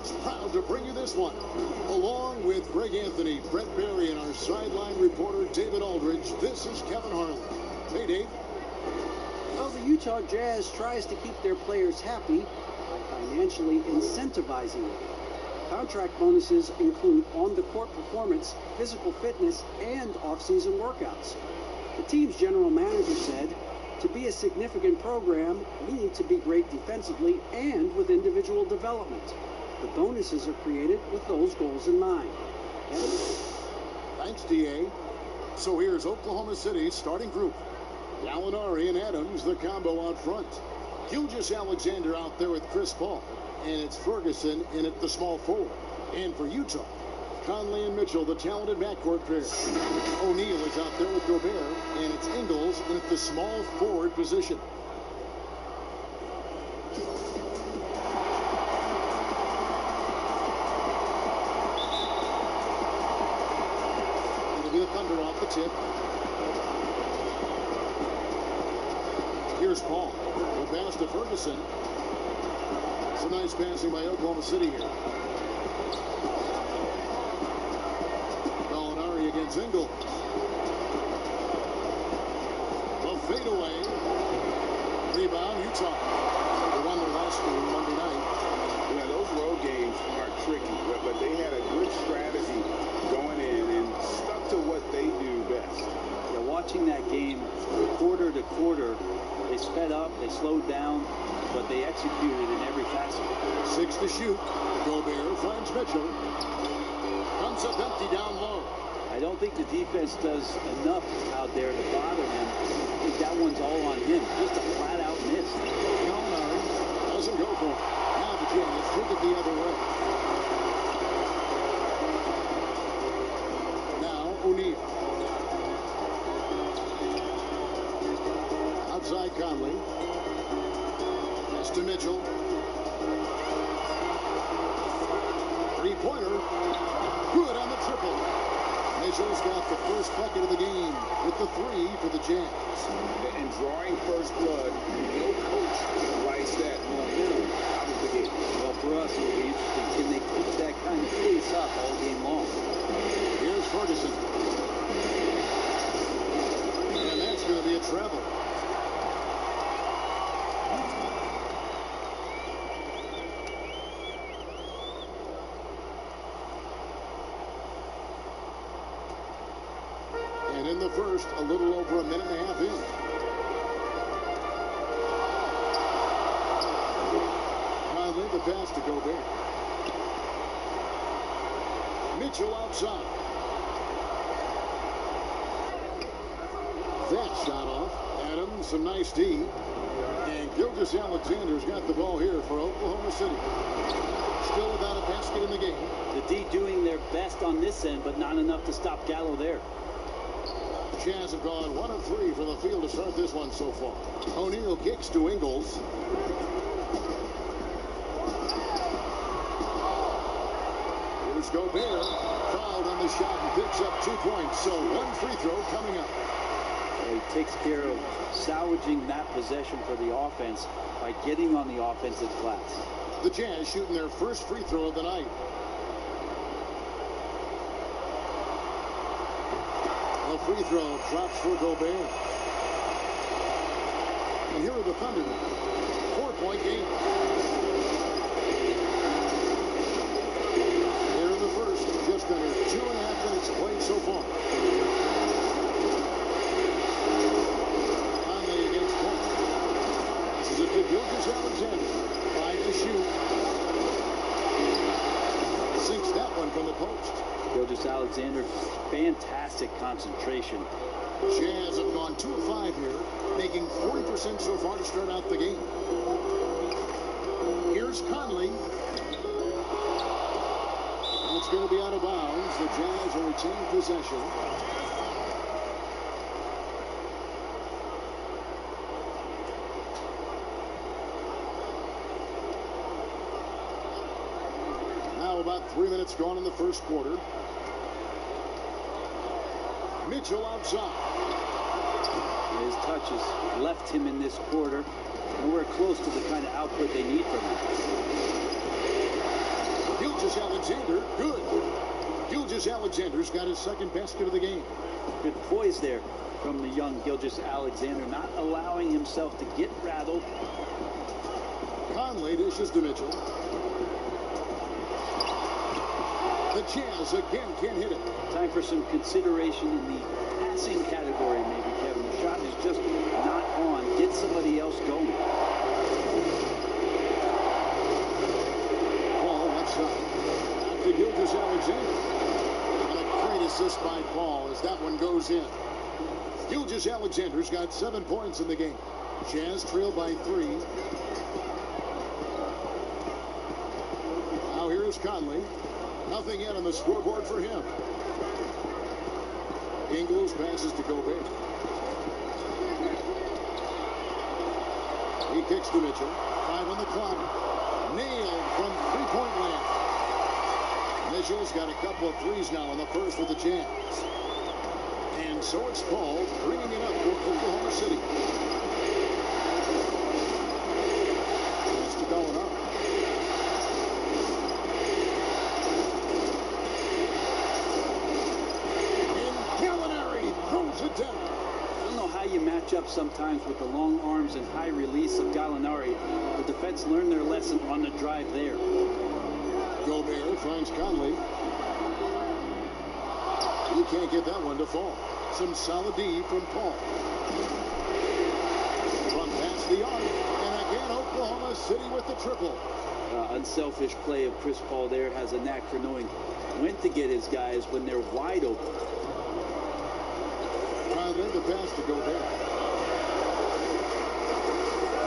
Sports, proud to bring you this one. Along with Greg Anthony, Brett Barry, and our sideline reporter, David Aldridge, this is Kevin Harlan. Hey, Dave. Well, the Utah Jazz tries to keep their players happy by financially incentivizing them. Contract bonuses include on-the-court performance, physical fitness, and off-season workouts. The team's general manager said, to be a significant program, we need to be great defensively and with individual development. The bonuses are created with those goals in mind. Kevin? Thanks, D.A. So here's Oklahoma City's starting group. Gallinari and Adams, the combo out front. Gilgeous-Alexander out there with Chris Paul. And it's Ferguson in at the small forward. And for Utah, Conley and Mitchell, the talented backcourt pair. O'Neal is out there with Gobert, and it's Ingles in at the small forward position. It'll be the Thunder off the tip. Here's Paul. The pass to Ferguson. It's a nice passing by Oklahoma City here. Gallinari against Ingles. The fadeaway. Rebound, Utah. They won their last game Monday night. Yeah, those road games are tricky, but they had a good strategy going in and stuck to what they do best. Yeah, watching that game quarter to quarter, they sped up, they slowed down, but they executed in every facet. 6 to shoot. Gobert finds Mitchell. Comes up empty down low. I don't think the defense does enough out there to bother him. I think that one's all on him. Just a flat-out miss. Gallinari doesn't go for it. Now the Jazz took it the other way. Now O'Neal. Outside Conley. Pass to Mitchell. Three-pointer. Good on the triple. Mitchell's got the first bucket of the game with the 3 for the Jazz. And drawing first blood, no coach likes that momentum out of the game. Well, for us, it'll be interesting. Can they keep that kind of pace up all game long? Here's Ferguson. And that's going to be a travel. And in the first, a little over a minute and a half in. Conley, the pass to Gobert. Mitchell outside. That shot off. Adams, some nice D. And Gilgeous-Alexander's got the ball here for Oklahoma City. Still without a basket in the game. The D doing their best on this end, but not enough to stop Gallo there. Jazz have gone 1 of 3 from the field to start this one so far. O'Neal kicks to Ingles. Here's Gobert. Fouled on the shot and picks up 2 points. So 1 free throw coming up. He takes care of salvaging that possession for the offense by getting on the offensive glass. The Jazz shooting their first free throw of the night. A free throw drops for Gobert. And here are the Thunder. 4-point game. They're in the first. Just under 2.5 minutes played so far. Conley against Paul. This is it to Gilgeous-Alexander. 5 to shoot. Sinks that one from the post. Gilgeous-Alexander, fantastic concentration. Jazz have gone 2 of 5 here, making 40% so far to start out the game. Here's Conley. And it's going to be out of bounds. The Jazz will retain possession. Now about 3 minutes gone in the first quarter. Mitchell outside. His touches left him in this quarter. Nowhere close to the kind of output they need from him. Gilgeous-Alexander, good. Gilgeous-Alexander's got his second basket of the game. Good poise there from the young Gilgeous-Alexander, not allowing himself to get rattled. Conley dishes to Mitchell. The Jazz again can't hit it. Time for some consideration in the passing category, maybe, Kevin. The shot is just not on. Get somebody else going. Paul left side. Back to Gilgeous-Alexander. And a great assist by Paul as that one goes in. Gilgeous-Alexander's got 7 points in the game. Jazz trail by 3. Now here's Conley. Nothing yet on the scoreboard for him. Ingles passes to Gobert. He kicks to Mitchell. 5 on the clock. Nailed from three-point land. Mitchell's got a couple of threes now in the first for the Jazz. And so it's Paul bringing it up for Oklahoma City. Pass to Gallinari. It down. I don't know how you match up sometimes with the long arms and high release of Gallinari. The defense learned their lesson on the drive there. Gobert finds Conley. He can't get that one to fall. Some solid D from Paul. From past the arc. And again, Oklahoma City with the triple. Unselfish play of Chris Paul there. Has a knack for knowing when to get his guys when they're wide open. Conley, the pass to Gobert.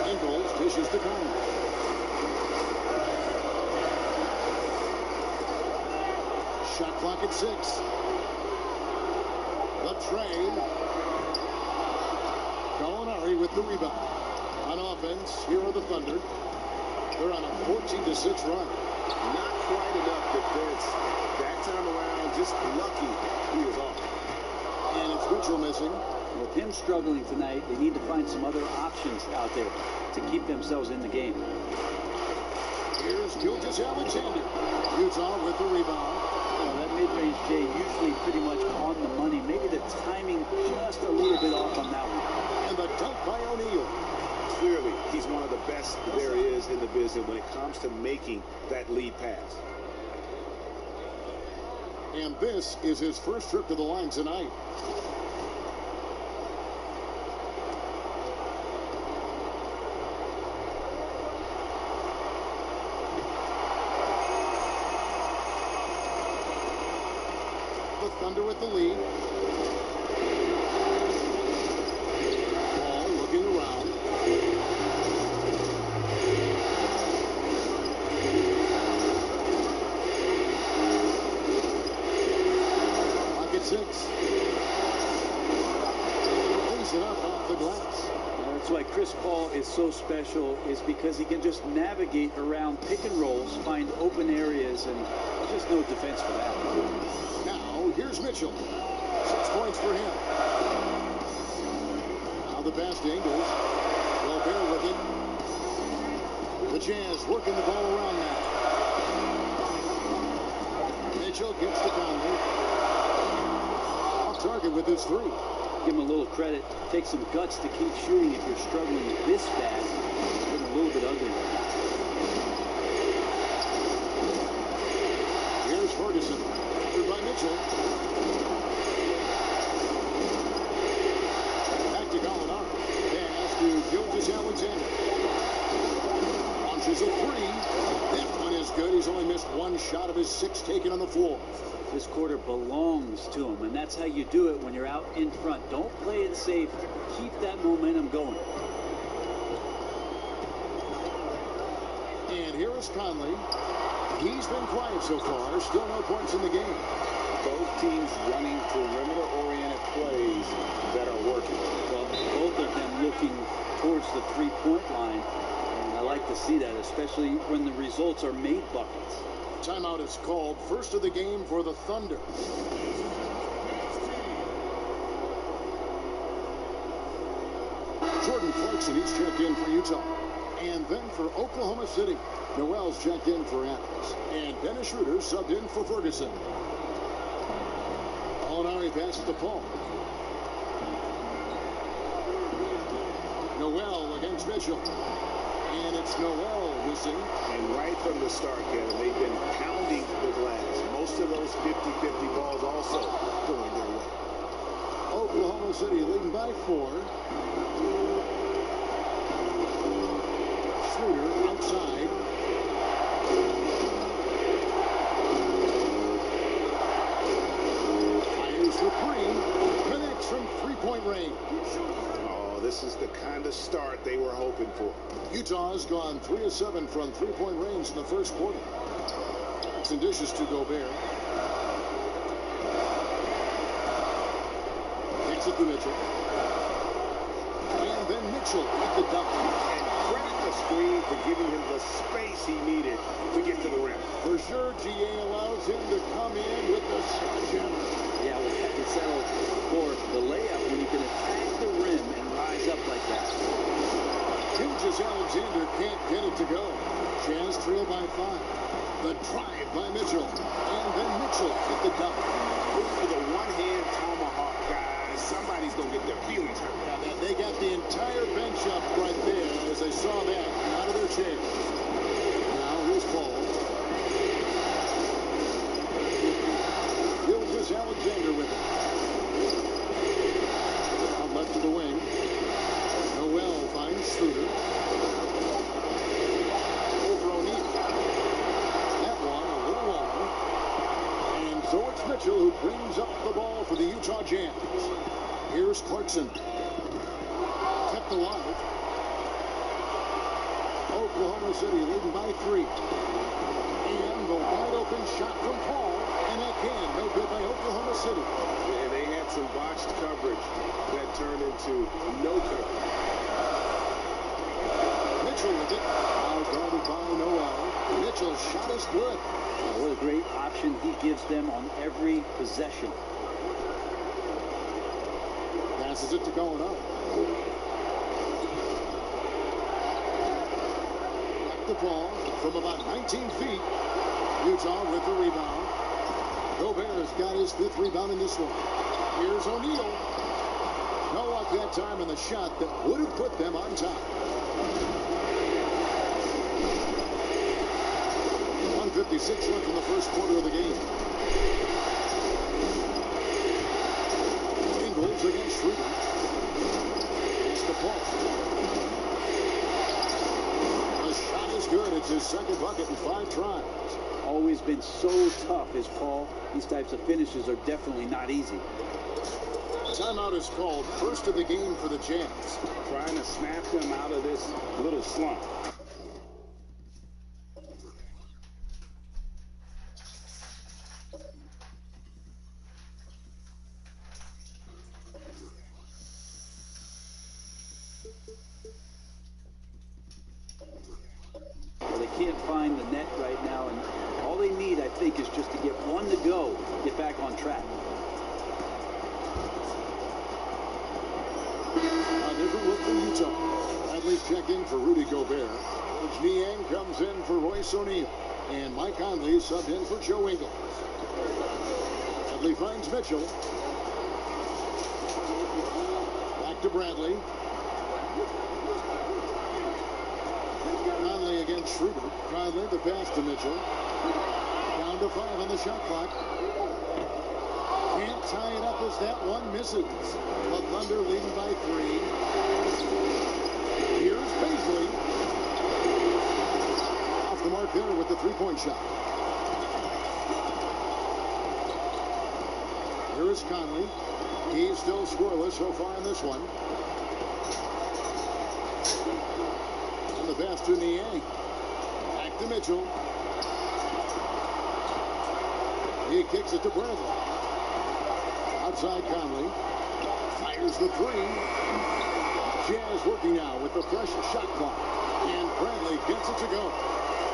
Ingles dishes to Conley. Shot clock at 6. The tray. Gallinari with the rebound. On offense, here are the Thunder. They're on a 14-6 run. Not quite enough defense. That time around, just lucky he was off. And it's Mitchell missing. With him struggling tonight, they need to find some other options out there to keep themselves in the game. Here's Gilgeous-Alexander. Utah with the rebound. That mid-range, Jay, usually pretty much on the money. Maybe the timing just a little bit off on that one. And the dunk by O'Neal. Clearly, he's one of the best there is in the business when it comes to making that lead pass. And this is his first trip to the line tonight. The Thunder with the lead. Ball looking around. Pocket 6. Brings it up off the glass. That's why Chris Paul is so special, is because he can just navigate around pick and rolls, find open areas, and there's just no defense for that. Now, here's Mitchell. 6 points for him. Now the pass to Ingles. Gobert with it. The Jazz working the ball around now. Mitchell gets to Conley. Off target with his 3. Give him a little credit. Take some guts to keep shooting if you're struggling this bad. It's been a little bit ugly. Here's Ferguson. After by Mitchell. Back to Gallinari. Pass to Gilgeous-Alexander. Launches a 3. That one is good. He's only missed 1 shot of his 6 taken on the floor. This quarter belongs to him, and that's how you do it when you're out in front. Don't play it safe. Keep that momentum going. And here is Conley. He's been quiet so far. Still no points in the game. Both teams running perimeter-oriented plays that are working. Well, both of them looking towards the three-point line. And I like to see that, especially when the results are made buckets. Timeout is called. First of the game for the Thunder. Jordan Clarkson, he's checked in for Utah. And then for Oklahoma City, Noel's checked in for Adams. And Dennis Schroeder subbed in for Ferguson. Molinari passes to Paul. Noel against Mitchell. And it's Noel missing. And right from the start, Kevin, they've been pounding the glass. Most of those 50-50 balls also going their way. Oklahoma City leading by 4. Schroeder outside. Fires for 3. Connects from three-point range. Oh, this is the kind of start they were hoping for. Utah's gone 3 of 7 from three-point range in the first quarter. And dishes to Gobert. Kicks it to Mitchell. And then Mitchell with the dunk. And credit the screen for giving him the space he needed to get to the rim. For sure, GA allows him to come in with the sledgehammer. Yeah, well, you have to settle for the layup when you can attack the rim and rise up like that. Alexander can't get it to go. Jazz trail by 5. The drive by Mitchell. And then Mitchell with the dunk. For the one-hand tomahawk, guys, somebody's going to get their feelings hurt. Now they got the entire bench up right there as they saw that out of their chairs. Now here's Paul. Gilgeous Alexander with it. Out left to the wing. Noel finds Schroeder. Over O'Neal. That one a little long. And so it's Mitchell who brings up the ball for the Utah Jazz. Here's Clarkson. Kept alive. Oklahoma City leading by 3. And the wide open shot from Paul. And again, no good by Oklahoma City. And they had some botched coverage that turned into no coverage. Mitchell with it. Now guarded by Noel. Mitchell's shot is good. Oh, what a great option he gives them on every possession. Passes it to going up. Back the ball from about 19 feet. Utah with the rebound. Gobert's got his 5th rebound in this one. Here's O'Neal. No luck that time in the shot that would have put them on top. 1:56 left in the first quarter of the game. Ingles against Schroeder. It's the Paul. The shot is good. It's his 2nd bucket in 5 tries. Always been so tough is Paul. These types of finishes are definitely not easy. Timeout is called. First of the game for the Jazz. Trying to snap them out of this little slump. Well, they can't find the net right now, and all they need, I think, is just to get one to go, get back on track. A different look for Utah. Bradley's check in for Rudy Gobert. Coach Niang comes in for Royce O'Neal. And Mike Conley subbed in for Joe Ingles. Bradley finds Mitchell. Back to Bradley. Conley against Schroeder. Conley the pass to Mitchell. Down to 5 on the shot clock. Can't tie it up as that one misses. The Thunder leading by 3. Here's Paisley. Off the mark there with the 3-point shot. Here is Conley. He's still scoreless so far in this one. And the pass to Niang. Back to Mitchell. He kicks it to Bradley. Outside Conley. Fires the 3. Jazz working now with the fresh shot clock. And Bradley gets it to go.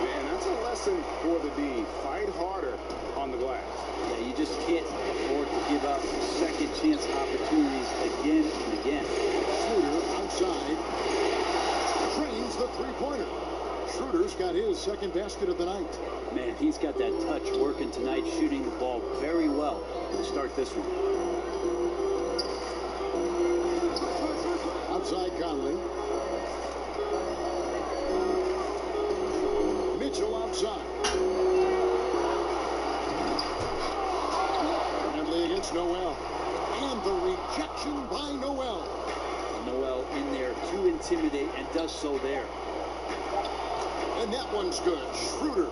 Man, that's a lesson for the D. Fight harder on the glass. Yeah, you just can't afford to give up second chance opportunities again and again. Schroeder outside. drains the three-pointer. Schroeder's got his second basket of the night. Man, he's got that touch working tonight, shooting the ball very well to start this one. Outside Conley. Mitchell outside. Bradley against Noel. And the rejection by Noel. Noel in there to intimidate and does so there. And that one's good. Schroeder.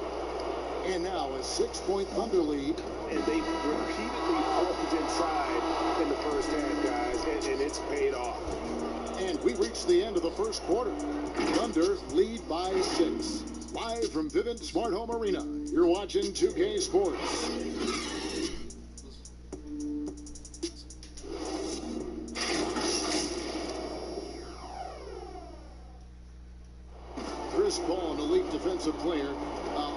And now a 6-point Thunder lead. And they repeatedly forced inside in the first half, guys, and it's paid off. And we reached the end of the first quarter. Thunder lead by 6. Live from Vivint Smart Home Arena, you're watching 2K Sports. Chris Paul, an elite defensive player,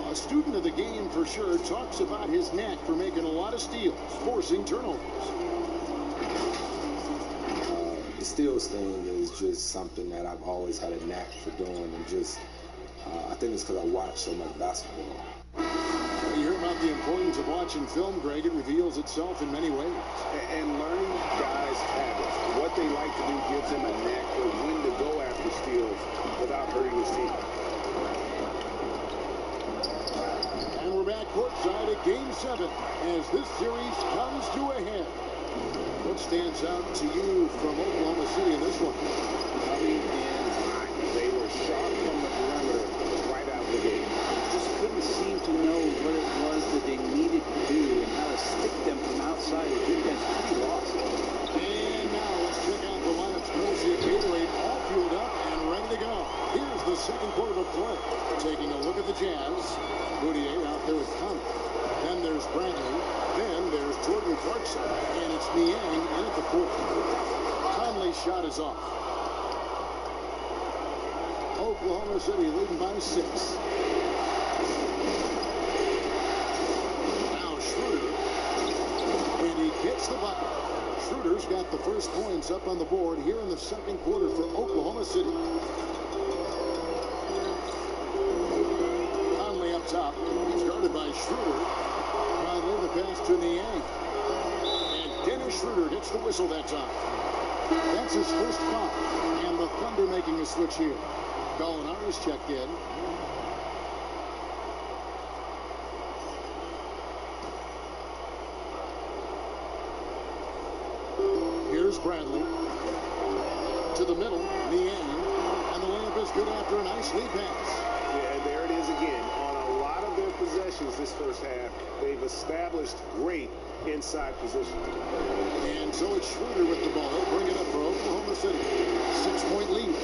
a student of the game for sure, talks about his knack for making a lot of steals, forcing turnovers. The steals thing is just something that I've always had a knack for doing, and just I think it's because I watch so much basketball. You hear about the importance of watching film, Greg. It reveals itself in many ways. And learning guys' habits, what they like to do, gives them a knack for when to go after steals without hurting his team. And we're back courtside at Game 7 as this series comes to a head. What stands out to you from Oklahoma City in this one? Coming in hot. They were sharp from the perimeter right out of the gate. Just couldn't seem to know what it was that they needed to do and how to stick them from outside. The defense pretty lost. And now let's check out the lineups. Courtesy of Gatorade, all fueled up and ready to go. Here's the second quarter of play. Taking a look at the Jazz. Boudier out there with Conley. Then there's Bradley. Then there's Jordan Clarkson. And it's Niang in at the fourth. Conley's shot is off. Oklahoma City leading by 6. Now Schroeder. And he gets the bucket. Schroeder's got the first points up on the board here in the second quarter for Oklahoma City. Conley up top. He's guarded by Schroeder. Conley the pass to Niang. And Dennis Schroeder gets the whistle that time. That's his first foul. And the Thunder making a switch here. Gallinari's checked in. Here's Bradley. To the middle, Niang. And the layup is good after a nice lead pass. Yeah, and there it is again. On a lot of their possessions this first half, they've established great inside position. And so it's Schroeder with the ball. He'll bring it up for Oklahoma City. 6-point lead.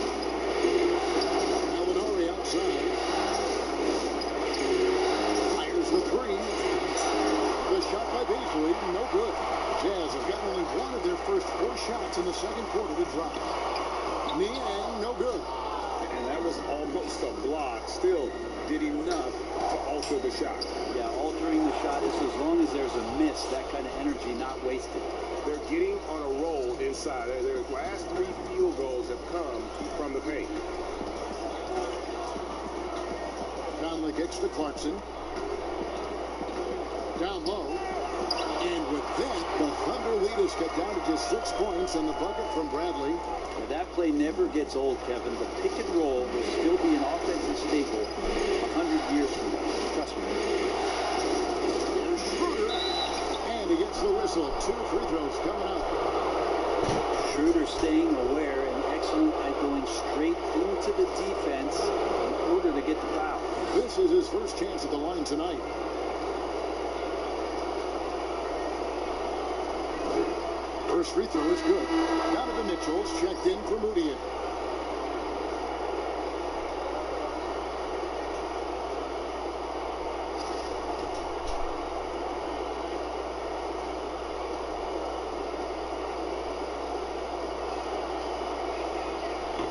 Gallinari outside. Fires the three. The shot by Beasley, no good. Jazz have gotten only one of their first 4 shots in the second quarter to drop. Niang, no good. And that was almost a block. Still did enough to alter the shot. Yeah, altering the shot is as long as there's a miss, that kind of energy not wasted. They're getting on a roll inside. Their last 3 field goals have come from the paint. Conley kicks to Clarkson. Down low. And with that, the Thunder lead is cut down to just 6 points and the bucket from Bradley. Now, that play never gets old, Kevin. The pick and roll will still be an offensive staple 100 years from now. Trust me. Here's Schroeder. And he gets the whistle. 2 free throws coming up. Schroeder staying aware and excellent at going straight into the defense in order to get the foul. This is his first chance at the line tonight. First free throw is good. Donovan Mitchell's checked in for Moody.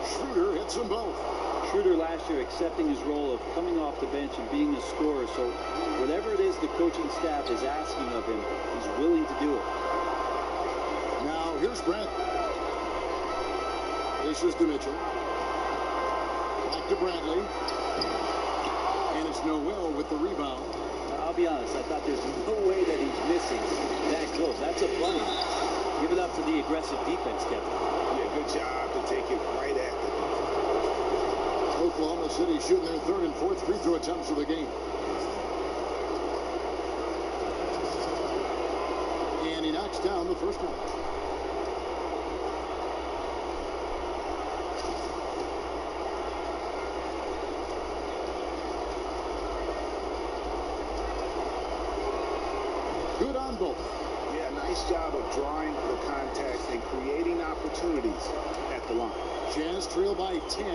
Schroeder hits them both. Schroeder last year accepting his role of coming off the bench and being a scorer. So whatever it is the coaching staff is asking of him, he's willing to do it. Now here's Brent. This is to Mitchell. Back to Bradley. And it's Noel with the rebound. I'll be honest, I thought there's no way that he's missing that close. That's a bunny. Give it up to the aggressive defense, Kevin. Yeah, good job to take it right at the defense. Oklahoma City shooting their third and fourth free throw attempts of the game. And he knocks down the first one. Good on both. Yeah, nice job of drawing the contact and creating opportunities at the line. Jazz trail by 10.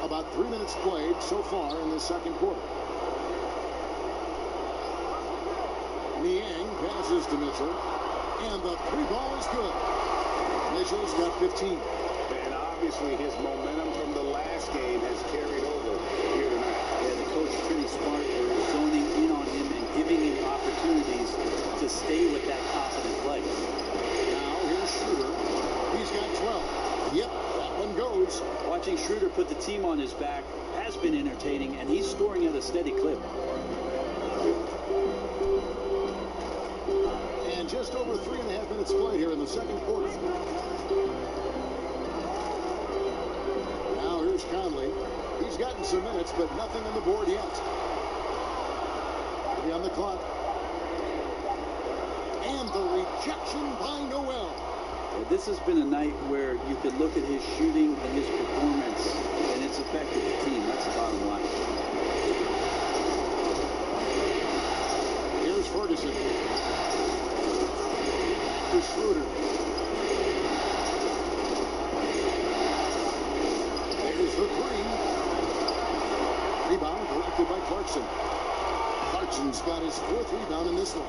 About 3 minutes played so far in the second quarter. Niang passes to Mitchell. And the three ball is good. Mitchell's got 15. And obviously his momentum from the last game has carried over here tonight. Yeah, the coach is pretty smart for zoning in on him and giving him opportunities to stay with that confident play. Now here's Schroeder. He's got 12. Yep, that one goes. Watching Schroeder put the team on his back has been entertaining, and he's scoring at a steady clip. And just over 3.5 minutes played here in the second quarter. Now here's Conley. He's gotten some minutes, but nothing on the board yet. Be on the clock. And the rejection by Noel. Yeah, this has been a night where you could look at his shooting and his performance, and it's affected the team. That's the bottom line. Here's Ferguson. To Schroeder. There's the three. Rebound collected by Clarkson. Clarkson's got his fourth rebound in this one.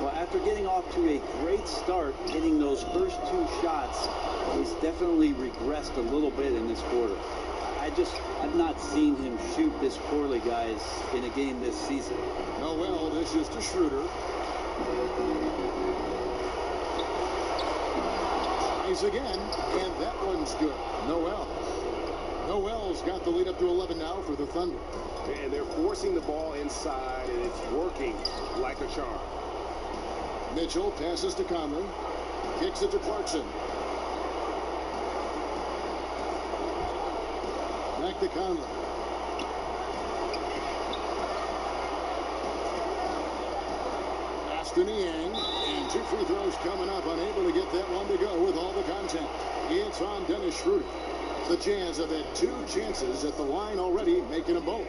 Well, after getting off to a great start, hitting those first two shots, he's definitely regressed a little bit in this quarter. I've not seen him shoot this poorly, guys, in a game this season. Noel dishes to Schroeder. Tries again, and that one's good. Noel's got the lead up to 11 now for the Thunder. And they're forcing the ball inside, and it's working like a charm. Mitchell passes to Conley. Kicks it to Clarkson. Back to Conley. Pass to Niang. And two free throws coming up. Unable to get that one to go with all the contact. It's on Dennis Schroeder. The Jazz have had two chances at the line already, making them both.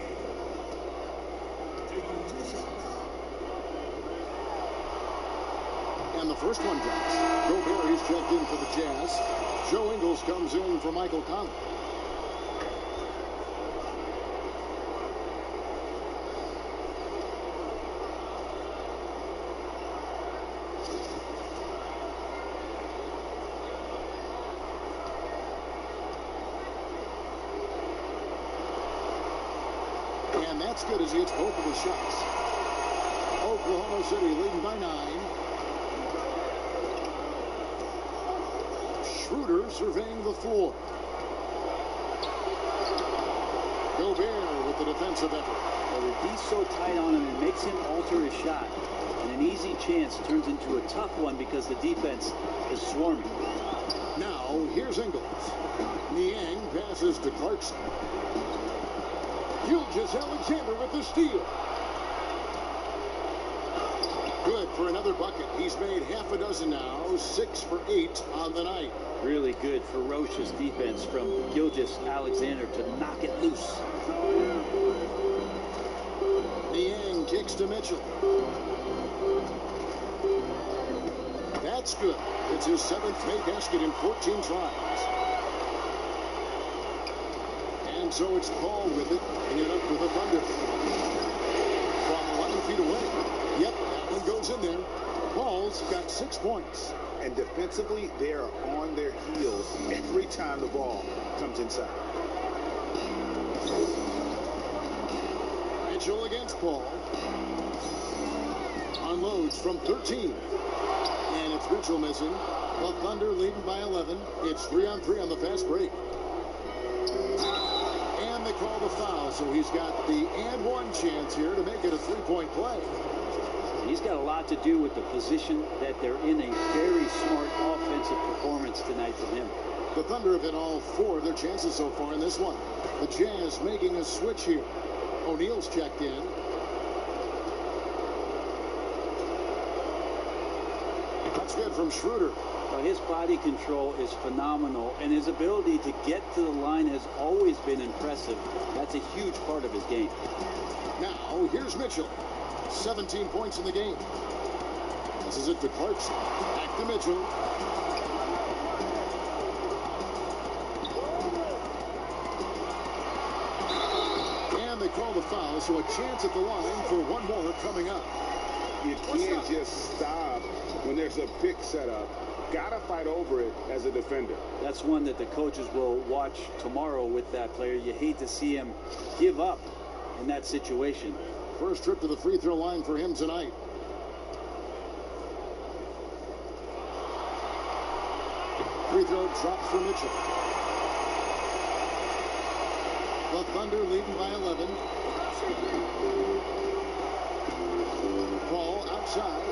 And the first one drops. Gobert is checked in for the Jazz. Joe Ingles comes in for Michael Conley. And that's good as he hits both of his shots. Oklahoma City leading by 9. Schroeder surveying the floor. Gobert with the defensive effort. Well, he's so tight on him, it makes him alter his shot. And an easy chance turns into a tough one because the defense is swarming. Now, here's Ingles. Niang passes to Clarkson. Alexander with the steal. Good for another bucket. He's made half a dozen now, 6 for 8 on the night. Really good, ferocious defense from Alexander to knock it loose. Niang kicks to Mitchell. That's good. It's his 7th made basket in 14 tries. And so it's Paul with it, bringing it up for the Thunder. From 11 feet away. Yep, that one goes in there. Paul's got 6 points. And defensively, they are on their heels every time the ball comes inside. Mitchell against Paul. Unloads from 13. And it's Mitchell missing. The Thunder leading by 11. It's 3-on-3 on the fast break. And they call the foul, so he's got the and one chance here to make it a three-point play. He's got a lot to do with the position that they're in. A very smart offensive performance tonight from him. The Thunder have hit all four of their chances so far in this one. The Jazz making a switch here. O'Neal's checked in. That's good from Schroeder. Well, his body control is phenomenal, and his ability to get to the line has always been impressive. That's a huge part of his game. Now, here's Mitchell. 17 points in the game. This is it to Clarkson. Back to Mitchell. And they call the foul, so a chance at the line for one more coming up. You can't just stop when there's a pick set up. Gotta fight over it as a defender. That's one that the coaches will watch tomorrow with that player. You hate to see him give up in that situation. First trip to the free throw line for him tonight. Free throw drops for Mitchell. The Thunder leading by 11. Paul outside.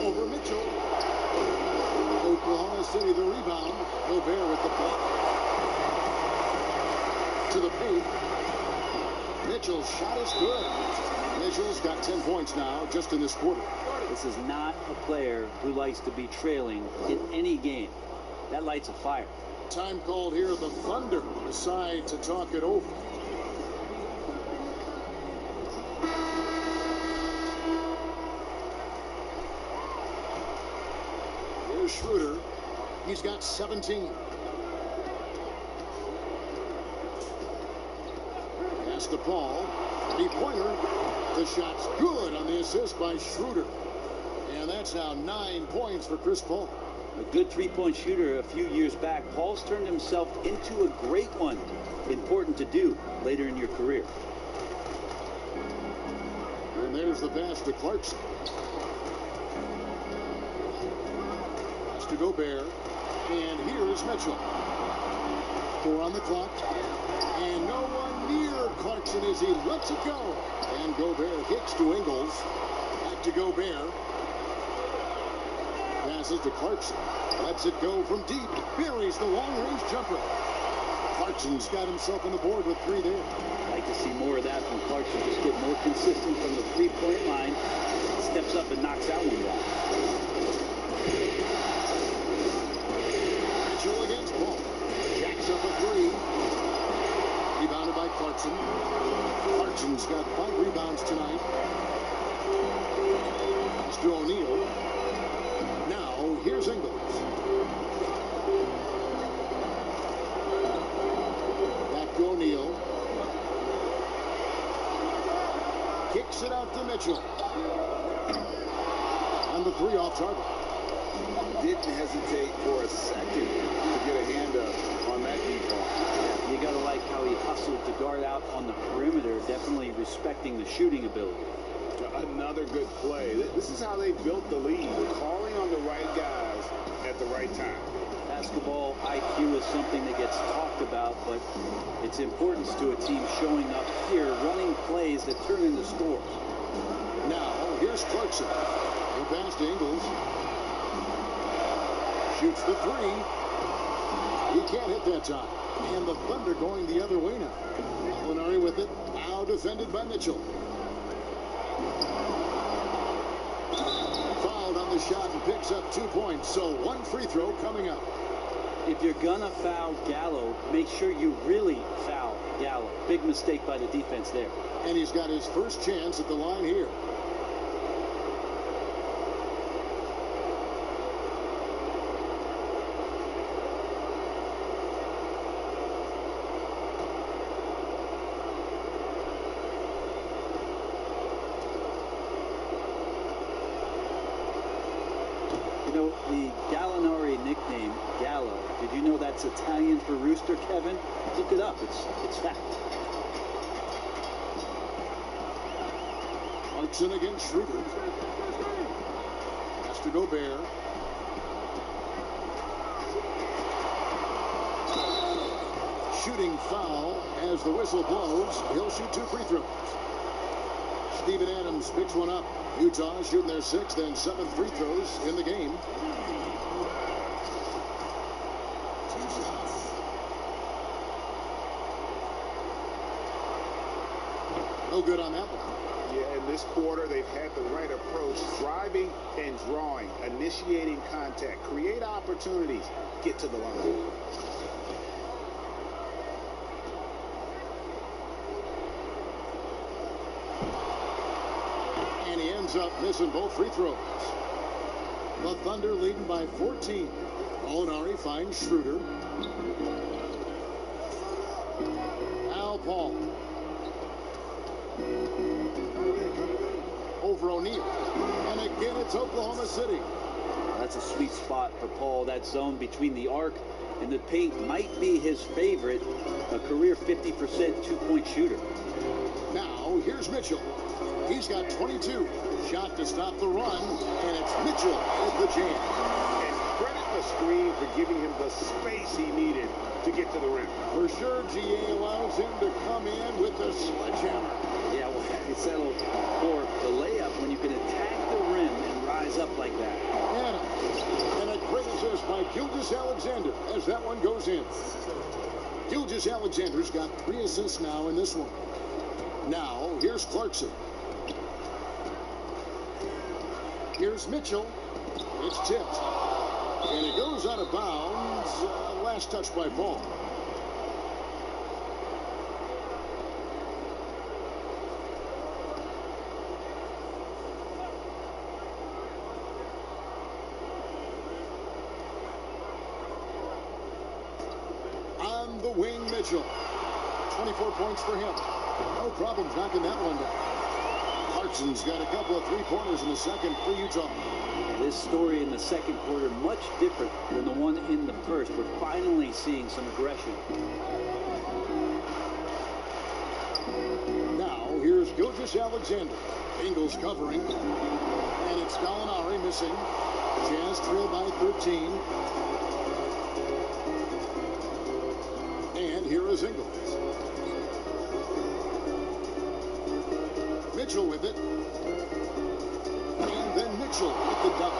Over Mitchell. Oklahoma City the rebound. Gobert with the block. To the paint. Mitchell's shot is good. Mitchell's got 10 points now just in this quarter. This is not a player who likes to be trailing in any game. That lights a fire. Time called here. The Thunder decide to talk it over. Here's Schroeder. He's got 17. Pass to Paul. Three-pointer. The shot's good on the assist by Schroeder. And that's now 9 points for Chris Paul. A good three-point shooter a few years back. Paul's turned himself into a great one. Important to do later in your career. And there's the pass to Clarkson. Pass to Gobert. And here's Mitchell. 4 on the clock. And no one near Clarkson as he lets it go. And Gobert kicks to Ingles. Back to Gobert. Passes to Clarkson. Lets it go from deep. Buries the long-range jumper. Clarkson's got himself on the board with 3 there. I'd like to see more of that from Clarkson. Just get more consistent from the three-point line. Steps up and knocks out one down. Mitchell against Paul. Jacks up a 3. Rebounded by Clarkson. Clarkson's got 5 rebounds tonight. Pass to O'Neal. Now, here's Ingles. Back to O'Neal. Kicks it out to Mitchell. And the 3 off target. Didn't hesitate for a second to get a hand up on that deep ball. You got to like how he hustled to guard out on the perimeter, definitely respecting the shooting ability. Another good play. This is how they built the lead, calling on the right guys at the right time. Basketball IQ is something that gets talked about, but its importance to a team showing up here, running plays that turn into scores. Now, here's Clarkson. He'll pass to Ingles. Shoots the 3. He can't hit that time. And the Thunder going the other way now. Gallinari with it. Now defended by Mitchell. Fouled on the shot and picks up 2 points. So 1 free throw coming up. If you're going to foul Gallo, make sure you really foul Gallo. Big mistake by the defense there. And he's got his first chance at the line here. You know, the Gallinari nickname, Gallo, did you know that that's Italian for rooster, Kevin? Look it up. It's fact. Clarkson against Schroeder. Pass to Gobert. Shooting foul as the whistle blows. He'll shoot 2 free throws. Steven Adams picks one up. Utah shooting their 6th and 7th free throws in the game. No good on that one. Yeah, in this quarter, they've had the right approach. Driving and drawing. Initiating contact. Create opportunities. Get to the line. And he ends up missing both free throws. The Thunder leading by 14. Molinari finds Schroeder. Al Paul. Over O'Neal. And again, it's Oklahoma City. That's a sweet spot for Paul. That zone between the arc and the paint might be his favorite. A career 50% two-point shooter. Now, here's Mitchell. He's got 22. Shot to stop the run, and it's Mitchell with the jam. And credit the screen for giving him the space he needed to get to the rim. For sure, GA allows him to come in with the sledgehammer. Yeah, well, it's settled for the layup when you can attack the rim and rise up like that. Adams. And a great assist by Gilgeous Alexander as that one goes in. Gilgeous Alexander's got 3 assists now in this one. Now, here's Clarkson. Here's Mitchell. It's tipped. And it goes out of bounds. Last touch by Paul. On the wing, Mitchell. 24 points for him. No problems knocking that one down. Clarkson's got a couple of 3-pointers in the second for Utah. This story in the second quarter much different than the one in the first. We're finally seeing some aggression. Now here's Gilgeous Alexander. Ingles covering. And it's Gallinari missing. Jazz trail by 13. And here is Ingles. Mitchell with it. And then Mitchell with the dunk.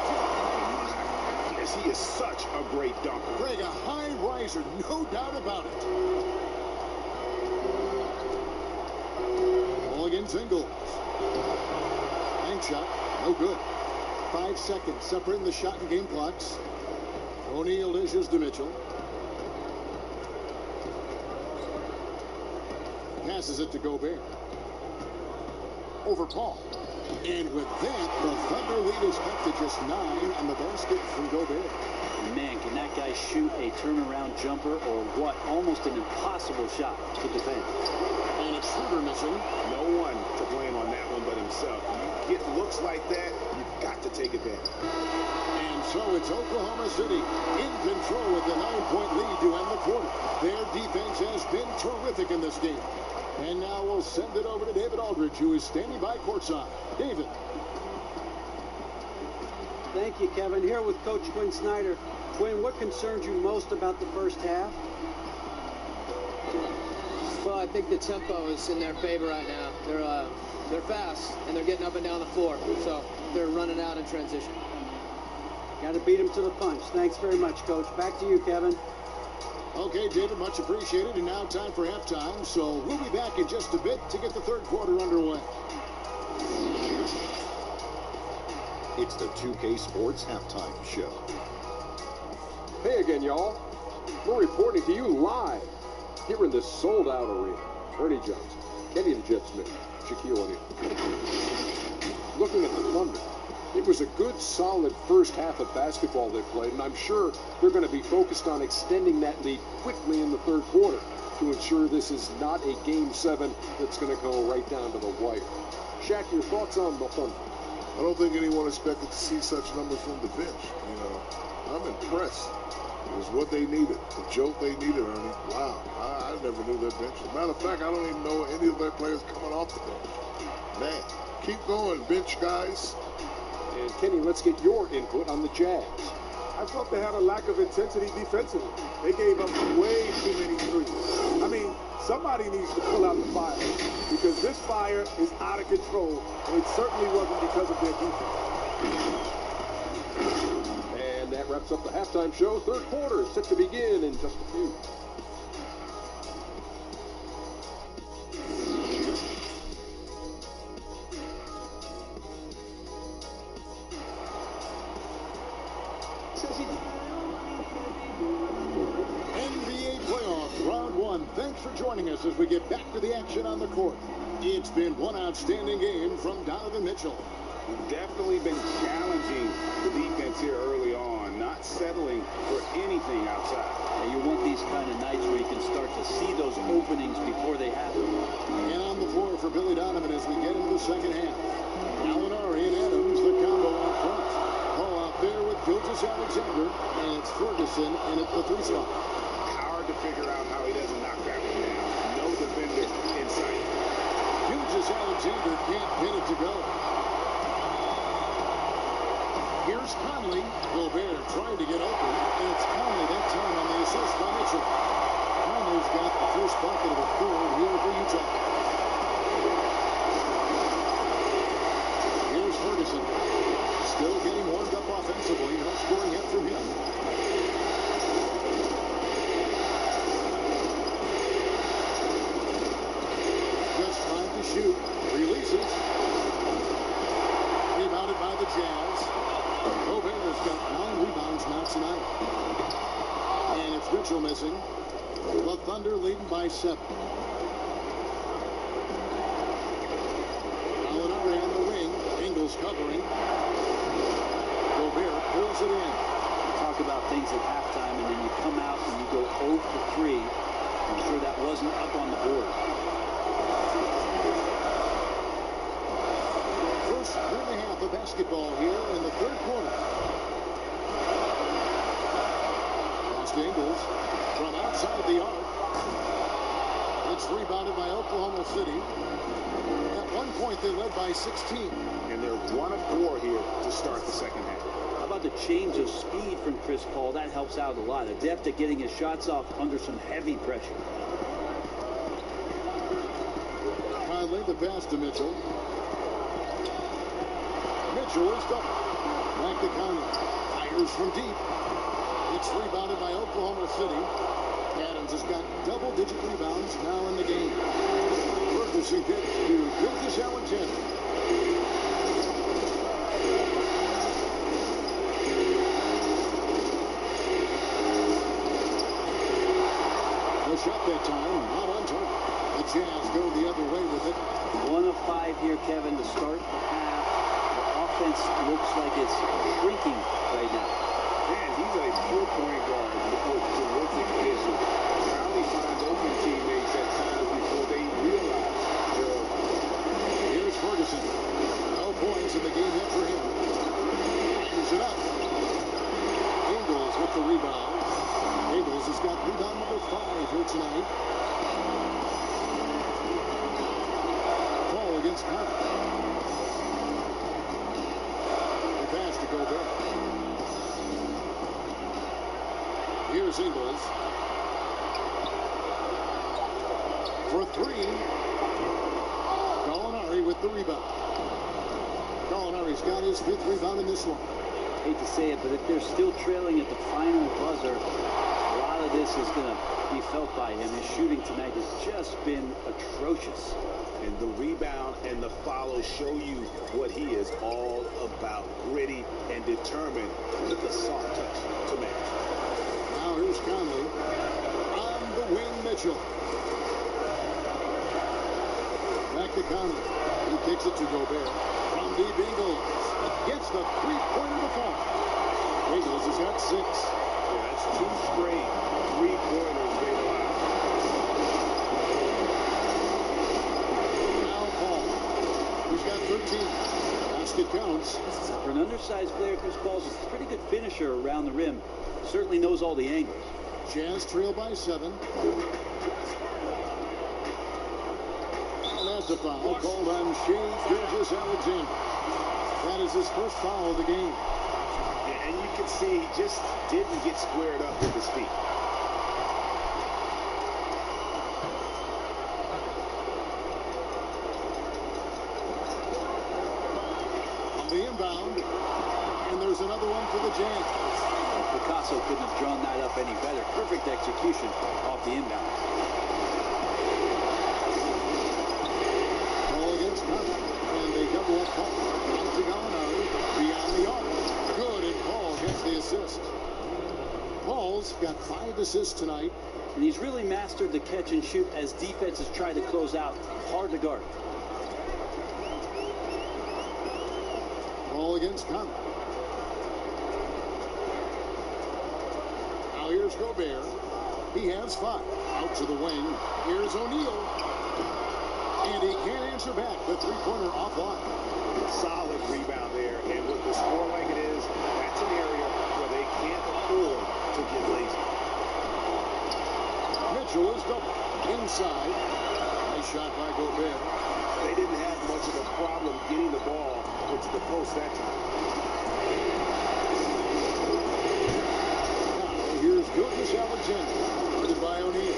Yes, he is such a great dunker. Greg, a high riser, no doubt about it. Ball against Ingles. Bank shot, no good. 5 seconds separating the shot and game clocks. O'Neal dishes to Mitchell. Passes it to Gobert. Over Paul. And with that, the Thunder lead is up to just 9 on the basket from Gobert. Man, can that guy shoot a turnaround jumper or what? Almost an impossible shot to defend. And it's Schroeder missing. No one to blame on that one but himself. You get looks like that, you've got to take advantage. And so it's Oklahoma City in control with a 9-point lead to end the quarter. Their defense has been terrific in this game. And now we'll send it over to David Aldridge, who is standing by courtside. David. Thank you, Kevin. Here with Coach Quinn Snyder. Quinn, what concerns you most about the first half? Well, I think the tempo is in their favor right now. They're fast, and they're getting up and down the floor. So they're running out in transition. Got to beat them to the punch. Thanks very much, Coach. Back to you, Kevin. Okay, David, much appreciated. And now time for halftime. So we'll be back in just a bit to get the third quarter underway. It's the 2K Sports Halftime Show. Hey again, y'all. We're reporting to you live here in this sold-out arena. Ernie Johnson, Kenny the Jet Smith, Shaquille O'Neal. Looking at the Thunder, it was a good, solid first half of basketball they played, and I'm sure they're going to be focused on extending that lead quickly in the third quarter to ensure this is not a Game 7 that's going to go right down to the wire. Shaq, your thoughts on the Thunder? I don't think anyone expected to see such numbers from the bench. I'm impressed. It was what they needed, the jolt they needed, Ernie. Wow, I never knew their bench. As a matter of fact, I don't even know any of their players coming off the bench. Man, keep going, bench guys. And Kenny, let's get your input on the Jazz. I felt they had a lack of intensity defensively. They gave up way too many threes. I mean, somebody needs to pull out the fire because this fire is out of control, and it certainly wasn't because of their defense. And that wraps up the halftime show. Third quarter is set to begin in just a few. NBA playoffs, round one. Thanks for joining us as we get back to the action on the court. It's been one outstanding game from Donovan Mitchell. Definitely been challenging the defense here early on, not settling for anything outside. And you want these kind of nights where you can start to see those openings before they happen. And on the floor for Billy Donovan as we get into the second half. Gallinari and Adams, the combo out front. Ball out there with Gilgeous-Alexander, and it's Ferguson in at the 3 spot. Hard to figure out how he doesn't knock that one down. No defender in sight. Gilgeous-Alexander can't get it to go. Here's Conley. Gobert trying to get open, and it's Conley that time on the assist by Mitchell. Conley's got the first bucket of the third here for Utah. Here's Ferguson. Still getting warmed up offensively. No scoring yet from him. Just trying to shoot. Releases. Rebounded by the Jazz. Gobert's got 9 rebounds now tonight. And it's Mitchell missing. The Thunder leading by 7. Gallinari on the wing. Ingles covering. Gobert pulls it in. Talk about things at halftime, and then you come out and you go 0 for 3. I'm sure that wasn't up on the board. First 1.5 of basketball here in the third quarter. Lost Ingles from outside the arc. It's rebounded by Oklahoma City. At one point, they led by 16. And they're 1 of 4 here to start the second half. How about the change of speed from Chris Paul? That helps out a lot. Adept at getting his shots off under some heavy pressure. Conley the pass to Mitchell. Mitchell is double. Back to Conley. Fires from deep. It's rebounded by Oklahoma City. Adams has got double-digit rebounds now in the game. Ferguson gets to Gilgeous-Alexander. No shot that time, not on target. The Jazz go the other way with it. 1 of 5 here, Kevin, to start the half. The offense looks like it's shrinking right now. Man, he's a pure point guard with terrific vision. How he finds open teammates at times before they realize they're open. Here's Ferguson. No points in the game yet for him. Fires it up. Ingles with the rebound. Ingles has got rebound number 5 here tonight. Ball against Conley. The pass to Gobert. Here's Ingles. For 3. Gallinari with the rebound. Gallinari's got his 5th rebound in this one. Hate to say it, but if they're still trailing at the final buzzer, a lot of this is going to be felt by him. His shooting tonight has just been atrocious. And the rebound and the follow show you what he is all about. Gritty and determined with the soft touch to make. Now here's Conley. On the wing, Mitchell. Back to Conley. He kicks it to Gobert. From deep, Ingles gets the three-pointer to fall. Ingles has got 6. Yeah, that's 2 straight three-pointers they allowed. Now Paul. He's got 13. Basket counts. For an undersized player, Chris Paul's a pretty good finisher around the rim. certainly knows all the angles. Jazz trail by 7. And that's a foul called on Shea Gilgeous-Alexander. That is his first foul of the game. Yeah, and you can see he just didn't get squared up with his feet. On the inbound, and there's another one for the Jazz. Picasso couldn't have drawn that up any better. Perfect execution off the inbound. Ball against Conley, and they double up Paul. To Gallinari, beyond the arc. Good, and Paul gets the assist. Paul's got 5 assists tonight. And he's really mastered the catch and shoot as defenses try to close out. Hard to guard. Ball against Conley. Now here's Gobert. He has 5. Out to the wing. Here's O'Neal. And he can't answer back. The three-pointer offline. Solid rebound there. And with the score like it is, that's an area where they can't afford to get lazy. Mitchell is double. Inside. Nice shot by Gobert. They didn't have much of a problem getting the ball into the post that time. Now here's Gilgeous-Alexander. Guarded by O'Neal.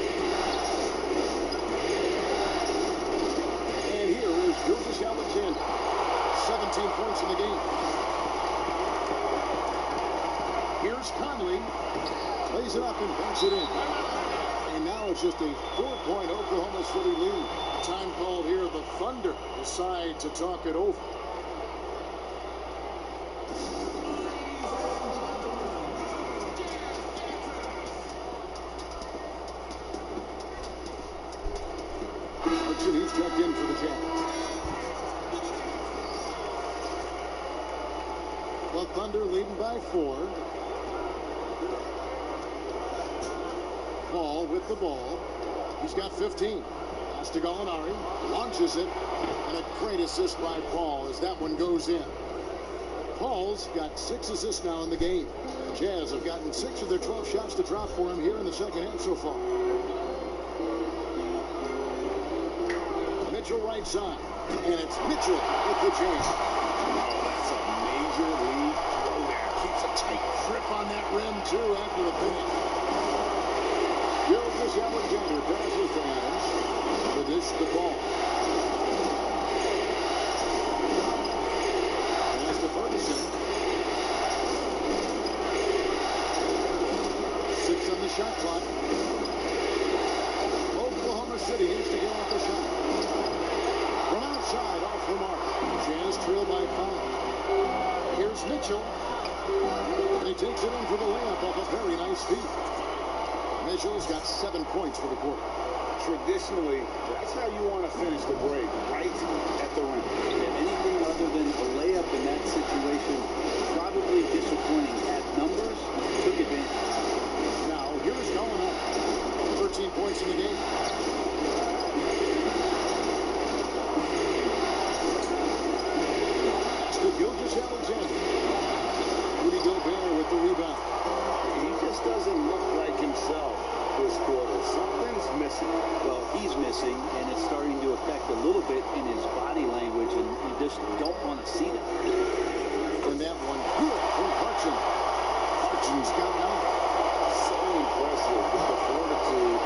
And here is Gilgeous-Alexander. 17 points in the game. Here's Conley. Plays it up and banks it in. And now it's just a 4-point Oklahoma City lead. Time called here. The Thunder decide to talk it over. He's checked in for the Jazz. The Thunder leading by 4. Paul with the ball. He's got 15. Pass to Gallinari. Launches it. And a great assist by Paul as that one goes in. Paul's got 6 assists now in the game. Jazz have gotten 6 of their 12 shots to drop for him here in the second half so far. Mitchell right side. And it's Mitchell with the jam. Oh, that's a major league throw there. Keeps a tight grip on that rim, too, after the finish. Gilgeous-Alexander passes to Adams. To dish the ball. Pass to Ferguson. 6 on the shot clock. Oklahoma City needs to get off the shot. From outside, off the mark. Jazz trail by 5. Here's Mitchell. And he takes it in for the layup off a very nice feed. Mitchell's got 7 points for the quarter. Traditionally, that's how you want to finish the break, right at the rim. And anything other than a layup in that situation, probably disappointing. At numbers, took advantage. Now, here's Gallinari. 13 points in the game. Gilgeous-Alexander. Rudy Gobert with the rebound. He just doesn't look like himself this quarter. Something's missing. Well, he's missing, and it's starting to affect a little bit in his body language, and you just don't want to see that. And that one good from Clarkson. Clarkson's got it out. So impressive with the fortitude,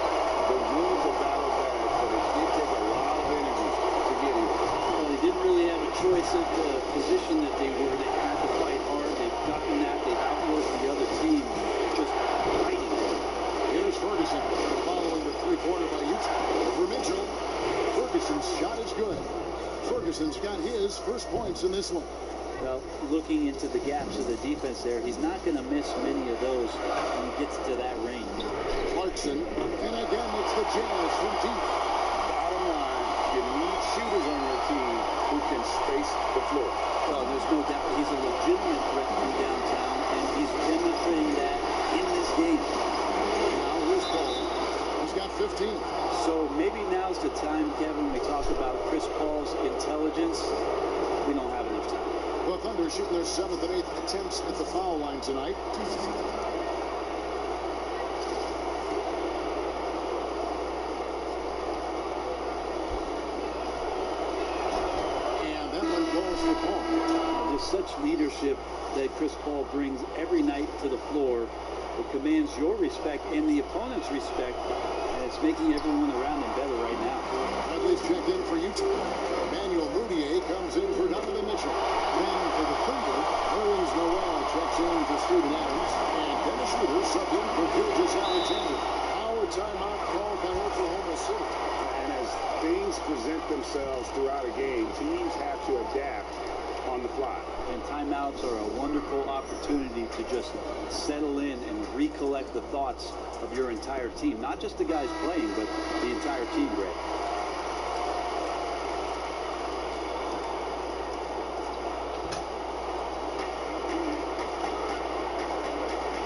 the will to battle back, but it did take a lot of energy to get here. Well, they didn't really have a choice at the position that they were. They had to fight hard. They've gotten that. They've outworked the other team. Just fighting. Here's Ferguson following the three-pointer by Utah. For Mitchell, Ferguson's shot is good. Ferguson's got his first points in this one. Well, looking into the gaps of the defense there, he's not going to miss many of those when he gets to that range. Clarkson, and again, it's the Jazz from deep. Bottom line, you need shooters on your team who can space the floor. Well, there's no doubt he's a legitimate threat from downtown, and he's demonstrating that in this game. Now here's Paul. He's got 15. So maybe now's the time, Kevin, we talk about Chris Paul's intelligence. We don't have enough time. The Thunder shooting their 7th and 8th attempts at the foul line tonight. Just such leadership that Chris Paul brings every night to the floor. It commands your respect and the opponent's respect, and it's making everyone around him better right now. Bradley's checked in for Utah. Emmanuel Mudiay comes in for Donovan Mitchell. And for the Thunder, Nerlens Noel checks in for Steven Adams. And Dennis Schroeder subbed in for Gilgeous Alexander. Now a timeout called by Oklahoma City. And as things present themselves throughout a game, teams have to adapt on the fly. And timeouts are a wonderful opportunity to just settle in and recollect the thoughts of your entire team. Not just the guys playing, but the entire team, Greg.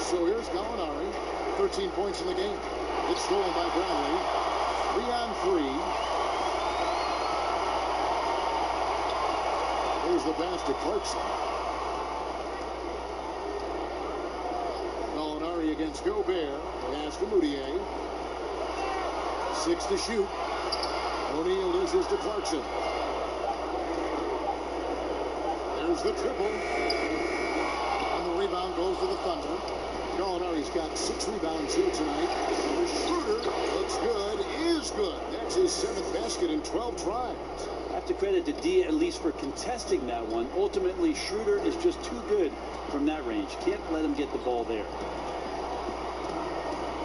So here's Gallinari, 13 points in the game. It's stolen by Bradley. 3-on-3. Here's the pass to Clarkson. Gallinari against Gobert. Pass to Mudiay. 6 to shoot. O'Neal loses to Clarkson. There's the triple. And the rebound goes to the Thunder. Gallinari's got 6 rebounds here tonight. Schroeder looks good, is good. That's his 7th basket in 12 tries. I have to credit to D at least for contesting that one. Ultimately, Schroeder is just too good from that range. Can't let him get the ball there.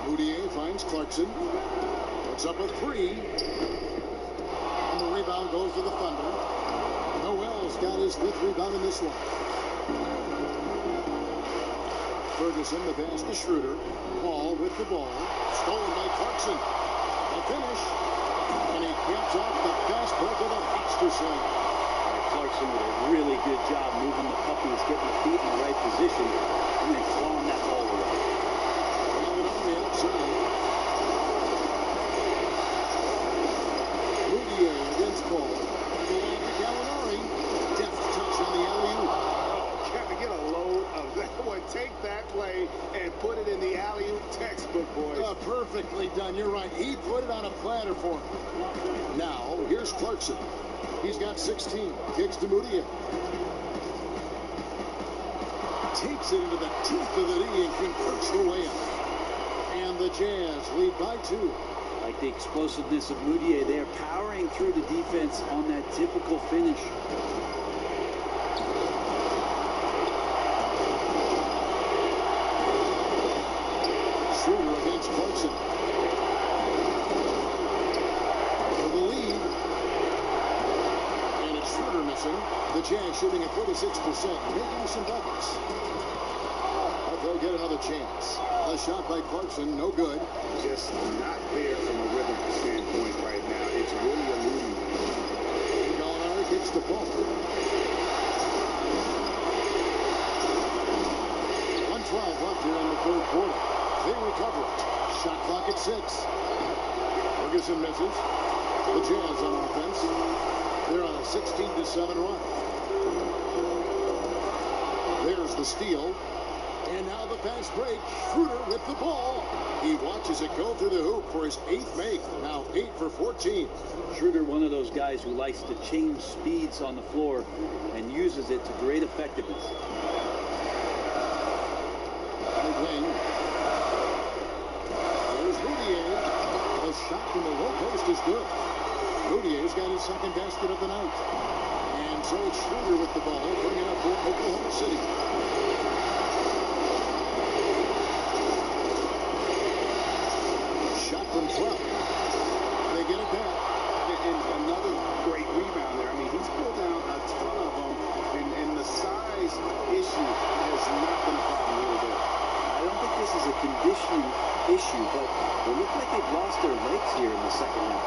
Mudiay finds Clarkson. Puts up a 3. And the rebound goes to the Thunder. Noel's got his 5th rebound in this one. Ferguson, the pass to Schroeder. Paul with the ball. Stolen by Clarkson. A finish. And he caps off the fast break of the monster slam. Clarkson with a really good job moving the puppies, getting the feet in the right position, and then throwing that ball away. Gallinari outside. Mudiay against Paul. Going to Gallinari. Deft touch on the alley-oop. Oh, can we get a load of that one? Take that play and put it in the alley-oop textbook, boys. Perfectly done. You're right. He put it on a platter for him. Now, here's Clarkson. He's got 16. Kicks to Mudiay. Takes it into the teeth of the knee and converts the layup. And the Jazz lead by 2. Like the explosiveness of Mudiay there, powering through the defense on that typical finish. Schroeder against Clarkson. For the lead. And it's Schroeder missing. The Jazz shooting at 46%, making some buckets. But they'll get another chance. A shot by Clarkson, no good. Just not there from a rhythm standpoint right now. It's really eluding. Gallinari kicks the ball. 1:12 left here in the 3rd quarter. They recover it. Shot clock at 6. Ferguson misses. The Jazz on offense. They're on a 16-7 run. There's the steal. And now the pass break. Schroeder with the ball. He watches it go through the hoop for his 8th make. Now 8 for 14. Schroeder, one of those guys who likes to change speeds on the floor and uses it to great effectiveness. Right wing. There's Mudiay. A shot from the low post is good. Mudiyay's got his 2nd basket of the night. And so it's Schroeder with the ball, bringing it up for Oklahoma City. Shot from 12. They get it back. And another great rebound there. I mean, he's pulled down a ton of them, and the size issue has not been a problem really there. I don't think this is a conditioning issue, but they look like they've lost their legs here in the second half.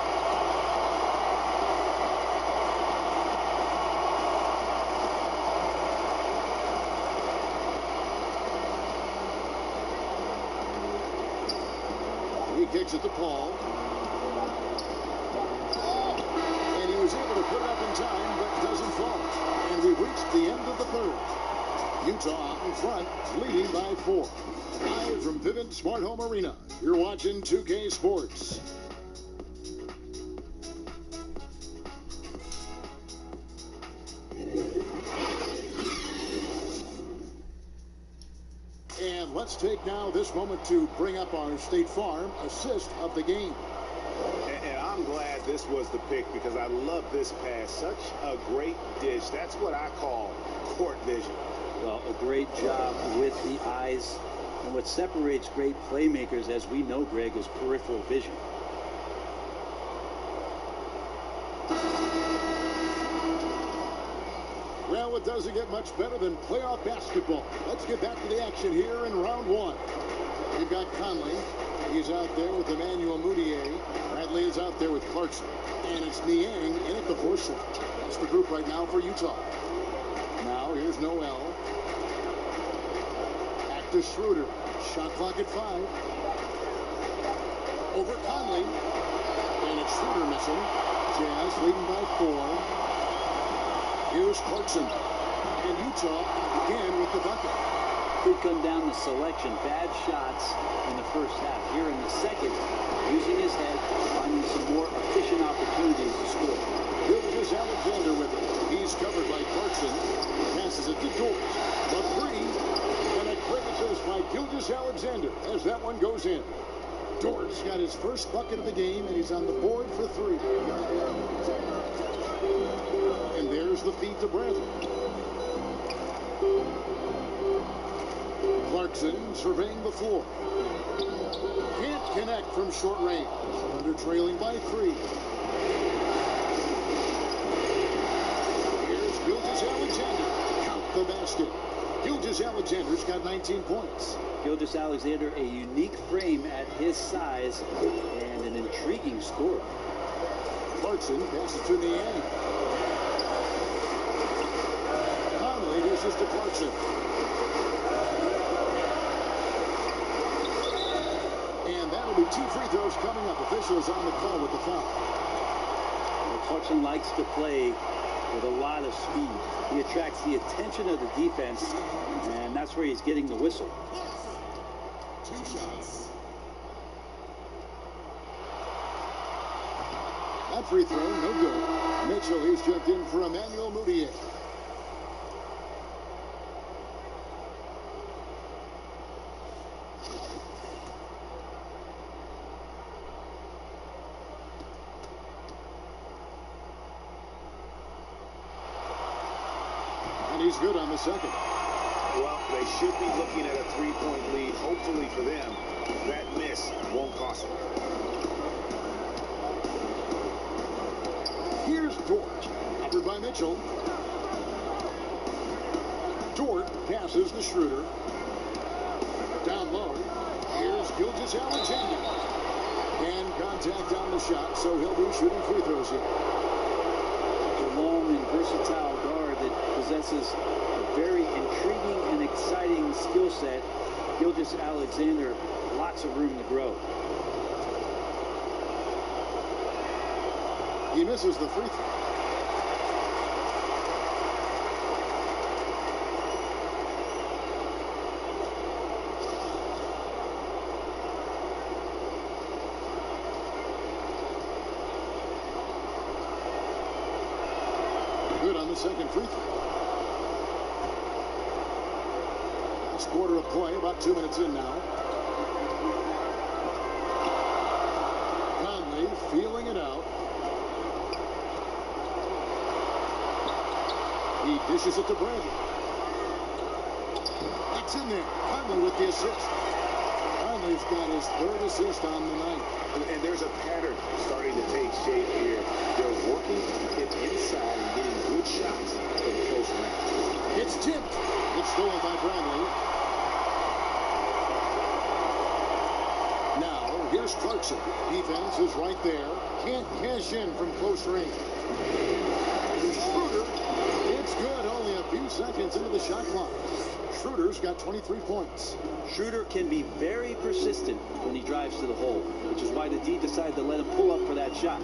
He kicks it to Paul. And he was able to put it up in time, but doesn't fall. And we've reached the end of the 3rd. Utah out in front, leading by 4. Live from Vivint Smart Home Arena, you're watching 2K Sports. take now this moment to bring up our State Farm assist of the game. And I'm glad this was the pick because I love this pass. Such a great dish. That's what I call court vision. Well, a great job with the eyes. And what separates great playmakers, as we know, Greg, is peripheral vision. Well, it doesn't get much better than playoff basketball. Let's get back to the action here in round one. We've got Conley. He's out there with Emmanuel Mudiay. Bradley is out there with Clarkson. And it's Niang in at the 4 slot. That's the group right now for Utah. Now here's Noel. Back to Schroeder. Shot clock at 5. Over Conley. And it's Schroeder missing. Jazz leading by 4. Here's Clarkson. And Utah again with the bucket. Could come down to selection. Bad shots in the first half. Here in the second, using his head, finding some more efficient opportunities to score. Gilgeous-Alexander with it. He's covered by Clarkson. Passes it to George. The 3. And a quick assist by Gilgeous-Alexander as that one goes in. George got his first bucket of the game, and he's on the board for 3. And there's the feed to Bradley. Clarkson surveying the floor. Can't connect from short range. Under trailing by 3. Here's Gilgeous-Alexander. Count the basket. Gilgeous-Alexander's got 19 points. Gilgeous-Alexander, a unique frame at his size and an intriguing scorer. Clarkson passes to Niang. Conley dishes to Clarkson. And that'll be 2 free throws coming up. Officials on the call with the foul. Well, Clarkson likes to play with a lot of speed. He attracts the attention of the defense, and that's where he's getting the whistle. 2 shots. That free throw, no good. Mitchell, he's checked in for Emmanuel Mudiay. And he's good on the second. Well, they should be looking at a 3-point lead. Hopefully for them, that miss won't cost them. Here's George. Covered by Mitchell. George passes to Schroeder. Down low. Here's Gilgeous-Alexander. And contact on the shot, so he'll be shooting free throws here. A long and versatile guard that possesses a very intriguing and exciting skill set. Gilgeous-Alexander, lots of room to grow. He misses the free throw. Good on the second free throw. Last quarter of play, about 2 minutes in now. Conley feeling it out. He dishes it to Bradley. It's in there. Conley with the assist. Conley's got his 3rd assist on the night. And there's a pattern starting to take shape here. They're working it inside and getting good shots from close range. It's tipped. It's stolen by Bradley. Now, here's Clarkson. Defense is right there. Can't cash in from close range. Schroeder. It's good. Only a few seconds into the shot clock. Schroeder's got 23 points. Schroeder can be very persistent when he drives to the hole, which is why the D decided to let him pull up for that shot.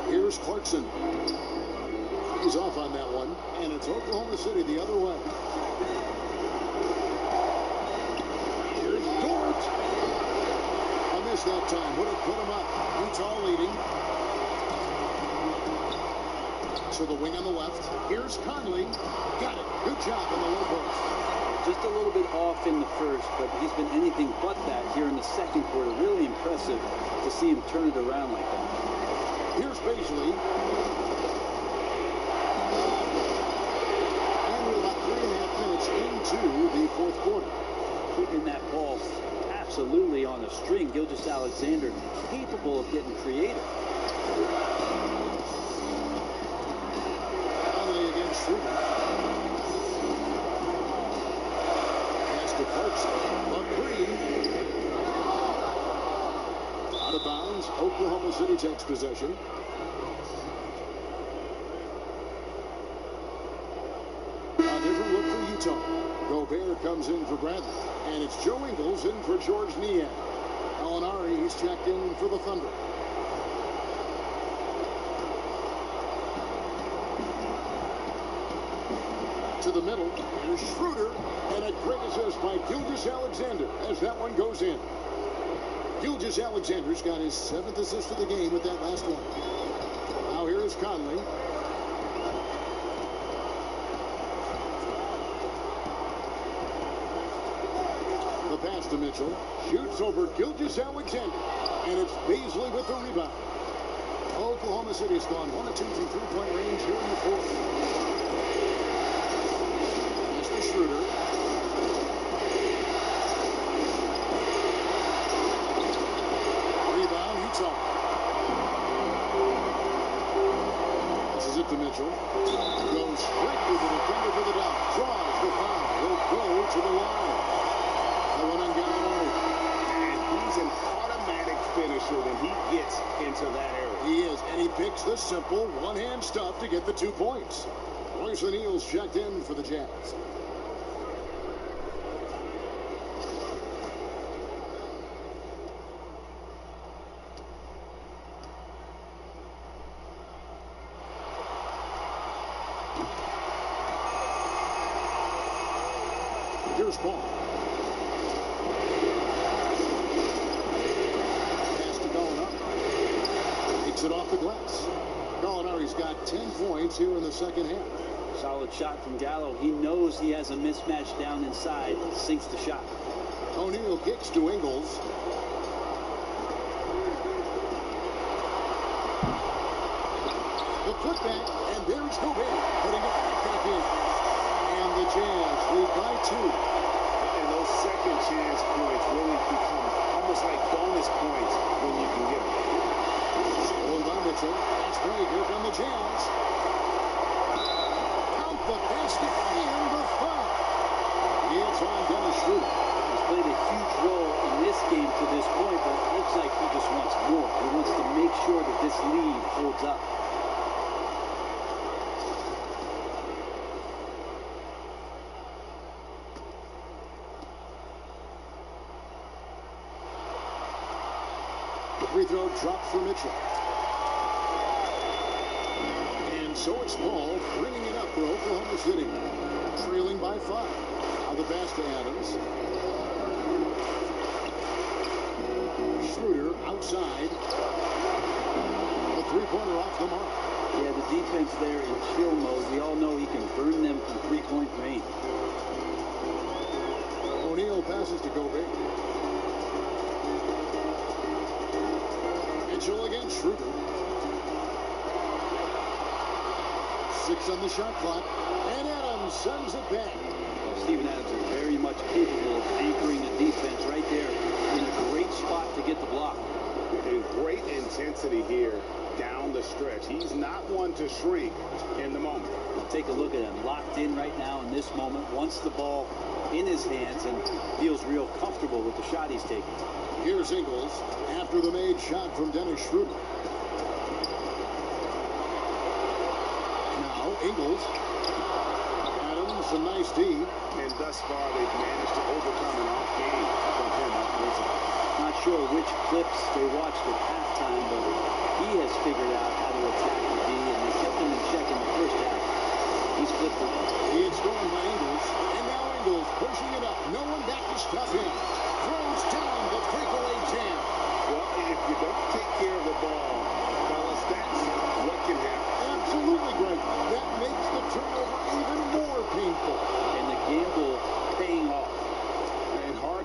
Here's Clarkson. He's off on that one, and it's Oklahoma City the other way. Here's George. A miss that time. Would have put him up. Utah leading. To the wing on the left. Here's Conley. Got it. Good job on the low post. Just a little bit off in the first, but he's been anything but that here in the second quarter. Really impressive to see him turn it around like that. Here's Paisley. And we're about 3.5 minutes into the fourth quarter. Keeping that ball absolutely on a string. Gilgeous-Alexander capable of getting creative. Conley against Schroeder. Pass to Clarkson. Green. Out of bounds. Oklahoma City takes possession. A different look for Utah. Gobert comes in for Bradley. And it's Joe Ingles in for George Niang. Gallinari, he's checked in for the Thunder. To the middle. Here's Schroeder. And a great assist by Gilgeous-Alexander as that one goes in. Gilgeous-Alexander's got his 7th assist of the game with that last one. Now here is Conley. The pass to Mitchell. Shoots over Gilgeous-Alexander. And it's Beasley with the rebound. Oklahoma City's gone 1 of 2 from three-point range here in the fourth. Pass to Schroeder. Rebound, Utah. This is it to Mitchell. Goes straight to the defender for the dunk. Draws the foul. He'll go to the line. The one on Gallinari. And he's an automatic finisher when he gets into that area. He is, and he picks the simple one-hand stuff to get the 2 points. Royce O'Neal's checked in for the Jazz. Here's Paul. Pass to Gallinari. Takes it off the glass. Gallinari's got 10 points here in the second half. Solid shot from Gallo. He knows he has a mismatch down inside. Sinks the shot. O'Neal kicks to Ingles. The putback, and there's Gobert putting it back in. And the Jazz lead by 2. And those second chance points really become almost like bonus points when you can get them. Stolen by Mitchell. That's great. Here come the Jazz. Count the basket and the foul. It's on Dennis Schroeder. He's played a huge role in this game to this point, but it looks like he just wants more. He wants to make sure that this lead holds up. Free throw dropped for Mitchell. And so it's Paul bringing it up for Oklahoma City. Trailing by 5. Now the pass to Adams. Schroeder outside. The three-pointer off the mark. Yeah, the defense there in chill mode. We all know he can burn them from three-point range. O'Neal passes to Gobert. Mitchell against Schroeder. 6 on the shot clock. And Adams sends it back. Well, Steven Adams is very much capable of anchoring a defense right there in a great spot to get the block. And great intensity here down the stretch. He's not one to shrink in the moment. Take a look at him. Locked in right now in this moment. Wants the ball in his hands and feels real comfortable with the shot he's taking. Here's Ingles after the made shot from Dennis Schroeder. Now Ingles. Adams, a nice D. And thus far, they've managed to overcome an off game from him up recently. Not sure which clips they watched at halftime, but he has figured out how to attack the D, and they kept him in check in the first half. He's flipped it. It's stolen by Ingles. And now Ingles pushing it up. No one back to stop him. Throws down the breakaway jam. Well, if you don't take care of the ball, fellas, that's what can happen. Absolutely, Greg. That makes the turnover even more painful. And the gamble pays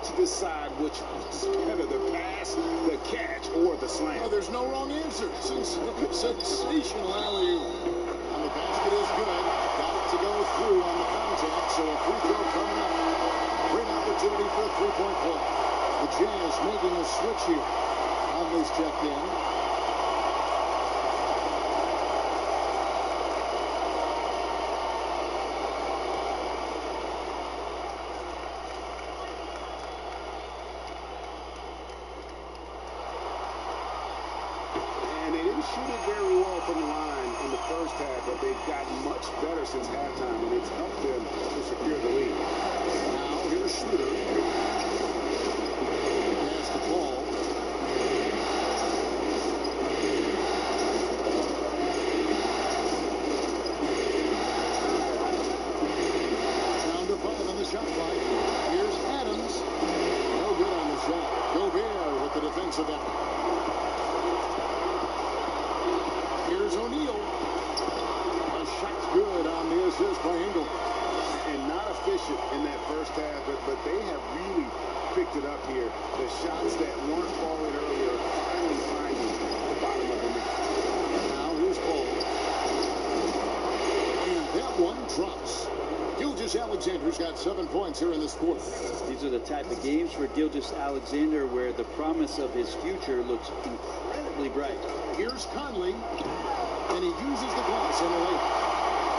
to decide which was better, the pass, the catch, or the slam. Oh, there's no wrong answer. Sensational alley-oop. And the basket is good. Got it to go through on the contact, so a free throw coming up. Great opportunity for a three-point play. The Jazz making a switch here. Conley's checked in. Shoot it very well from the line in the first half, but they've gotten much better since halftime, and it's helped them to secure the lead. Now here's Schroeder. Pass to Paul. Down to 5 on the shot clock. Here's Adams. No good on the shot. Gobert with the defensive effort. Here's O'Neal. A shot's good on the assist by Engel. And not efficient in that first half, but they have really picked it up here. The shots that weren't falling earlier finally finding the bottom of the net. Now here's Paul. And that one drops. Gilgeous-Alexander's got 7 points here in this quarter. These are the type of games for Gilgeous-Alexander where the promise of his future looks incredibly bright. Here's Conley, and he uses the glass on the layup.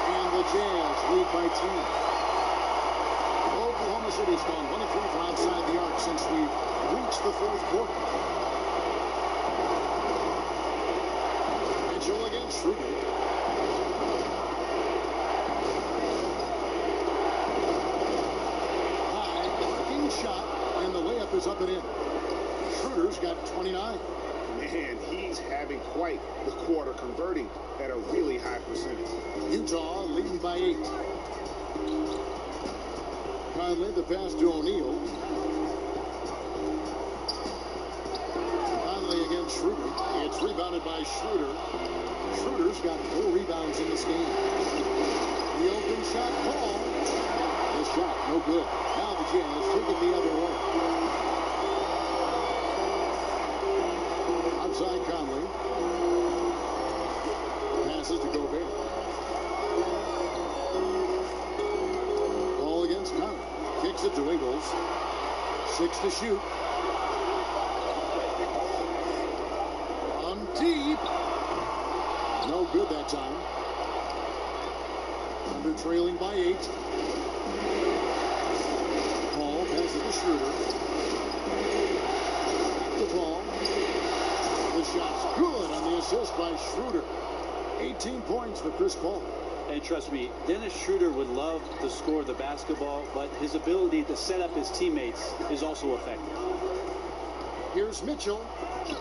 And the Jazz lead by 10. Oklahoma City's gone 1 of 3 from outside the arc since we've reached the fourth quarter. Mitchell against Schroeder. High, arcing shot, and the layup is up and in. Schroeder's got 29. Man, he's having quite the quarter, converting at a really high percentage. Utah leading by 8. Conley, the pass to O'Neal. Conley against Schroeder. It's rebounded by Schroeder. Schroeder's got 4 rebounds in this game. The open shot, Paul. The shot, no good. Now the Jazz take it the other way. Outside Conley. Passes to Gobert. Ball against Conley. Kicks it to Ingles. 6 to shoot. On deep. No good that time. Under trailing by 8. Paul passes to Schroeder. Back to Paul. The shot's good on the assist by Schroeder. 18 points for Chris Paul. And trust me, Dennis Schroeder would love to score the basketball, but his ability to set up his teammates is also effective. Here's Mitchell.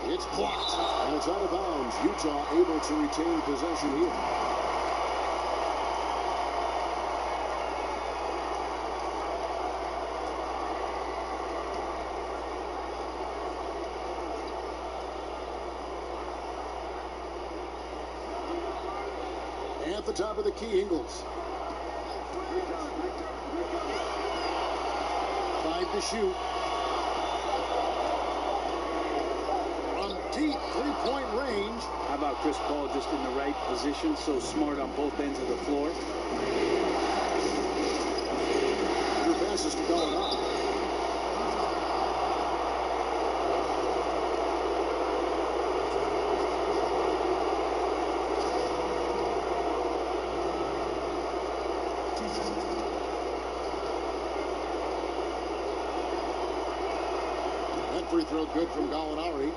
It's blocked. And it's out of bounds. Utah able to retain possession here. At the top of the key, Ingles. 5 to shoot. From deep 3-point range. How about Chris Paul just in the right position, so smart on both ends of the floor? Your passes to Gallinari. That free throw good from Gallinari.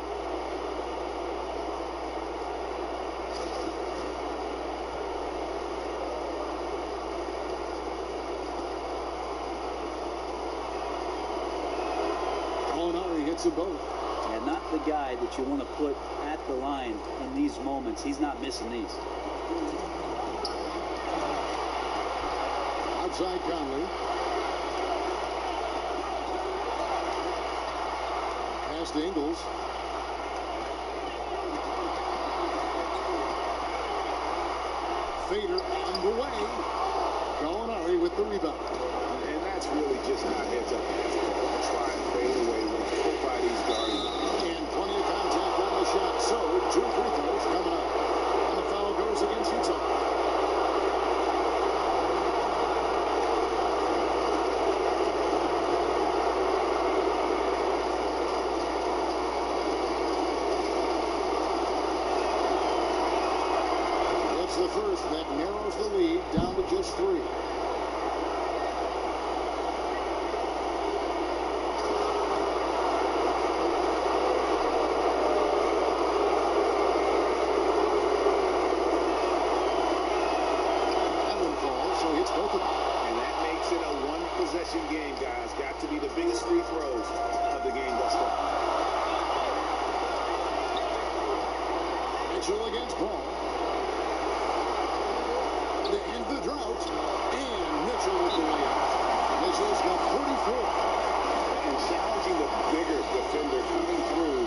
Gallinari hits them both. And not the guy that you want to put at the line in these moments. He's not missing these. Outside Conley. Pass to Ingles. Fader on the way. Gallinari with the rebound. And that's really just not heads-up basketball. Try and fade away when nobody's guarding them. And plenty of contact on the shot. So, 2 free throws coming up. And the foul goes against Utah. It's the first that narrows the lead down to just 3. Game, guys. Got to be the biggest free throws of the game thus far. Mitchell against Paul. To end the drought. And Mitchell with the layup. Mitchell's got 34. And challenging the bigger defender coming through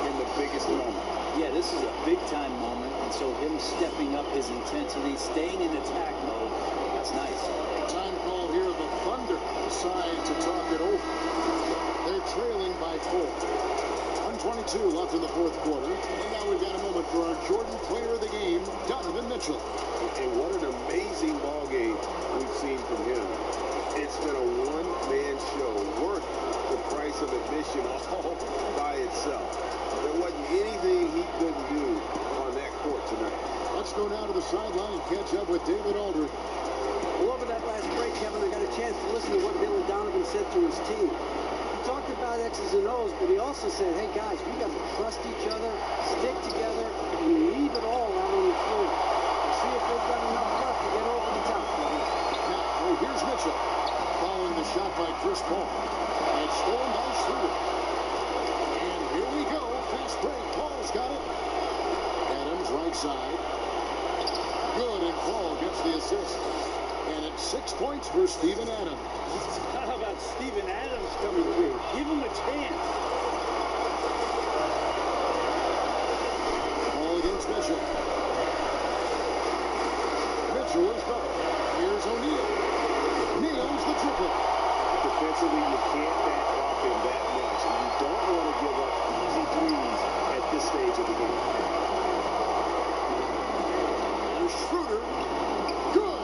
in the biggest moment. Yeah, this is a big-time moment, and so him stepping up his intensity, staying in attack mode, that's nice. Time call here. The Thunder decide to talk it over. They're trailing by 4. 1:22 left in the fourth quarter. And now we've got a moment for our Jordan player of the game, Donovan Mitchell. And what an amazing ball game we've seen from him. It's been a one-man show worth the price of admission all by itself. There wasn't anything he couldn't do on that court tonight. Let's go down to the sideline and catch up with David Aldridge. Well, over that last break, Kevin, I got a chance to listen to what Billy Donovan said to his team. He talked about X's and O's, but he also said, hey, guys, we got to trust each other, stick together, and leave it all out on the floor. We'll see if they've got enough left to get over the top. Now, here's Mitchell. Following the shot by Chris Paul. And it's stolen by Schroeder. And here we go. Fast break. Paul's got it. Adams, right side. Good, and Paul gets the assist. And it's 6 points for Steven Adams. How about Steven Adams coming through? Give him a chance. Paul against Mitchell. Mitchell is double. Here's O'Neal. Nails the triple. Defensively, you can't back off him that much. And you don't want to give up easy threes at this stage of the game. And Schroeder. Good.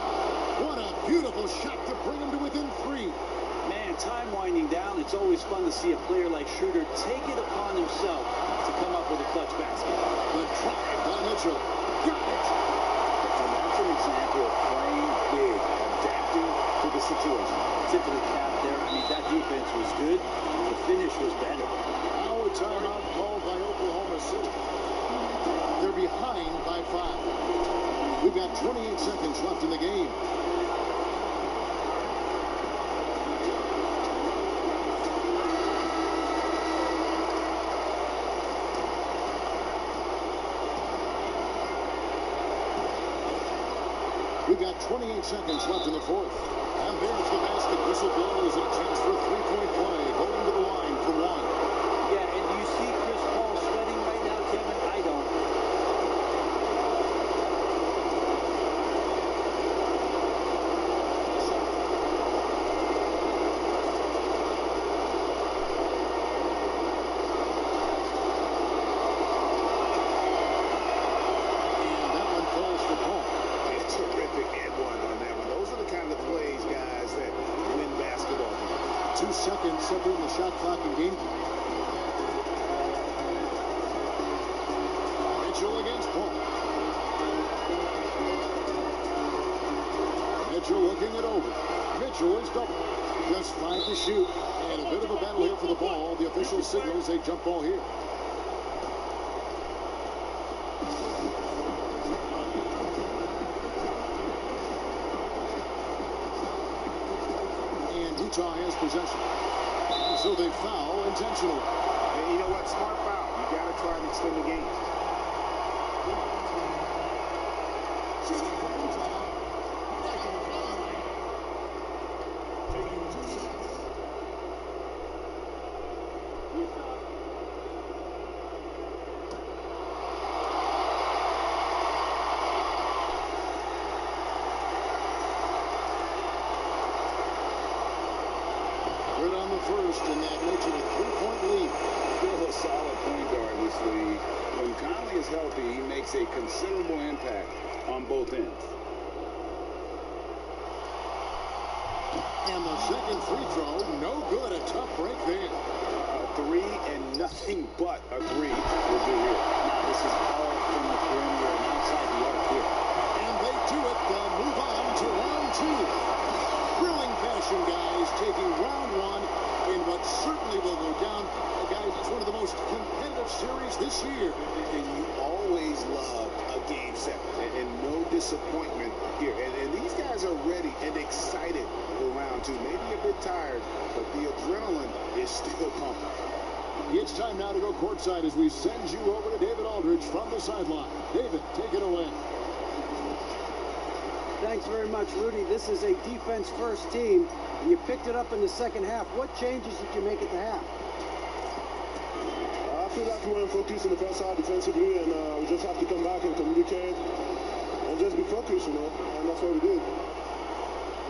What a beautiful shot to bring him to within 3. Man, time winding down. It's always fun to see a player like Schroeder take it upon himself to come up with a clutch basket. The drive by Mitchell. Got it. And that's an example of playing big, adapting to the situation. Tip of the cap there. I mean, that defense was good. The finish was better. Now a timeout called by Oklahoma City. They're behind by 5. We've got 28 seconds left in the game. We've got 28 seconds left in the fourth. And there's the basket. Whistle blows and a chance for a three-point play. Going to the line for 1. Yeah, and do you see Chris Paul sweating right now, Kevin? I don't. And that one falls for Paul. A terrific and one on that one. Those are the kind of plays, guys, that win basketball. 2 seconds separating the shot clock and game time. Mitchell against Paul. Mitchell looking it over. Mitchell is double. Just 5 to shoot. And a bit of a battle here for the ball. The official signals a jump ball here. And Utah has possession. So they foul intentionally. And you know what? Smart foul. You got to try and extend the game. first, and that makes it a 3-point lead. Still a solid point guard in this league. When Conley is healthy, he makes a considerable impact on both ends. And the second free throw, no good. A tough break there. A three and nothing but a three will do here. Now this is all from the perimeter and outside the arc here. And they do it. They'll move on to round two. Thrilling fashion, guys, taking round one in what certainly will go down. Guys, it's one of the most competitive series this year. And you always love a game set and no disappointment here. And these guys are ready and excited for round two. Maybe a bit tired, but the adrenaline is still pumping. It's time now to go courtside as we send you over to David Aldridge from the sideline. David, take it away. Thanks very much, Rudy. This is a defense-first team, and you picked it up in the second half. What changes did you make at the half? I feel like we weren't focused in the first half defensively, and we just have to come back and communicate and just be focused, and that's what we did.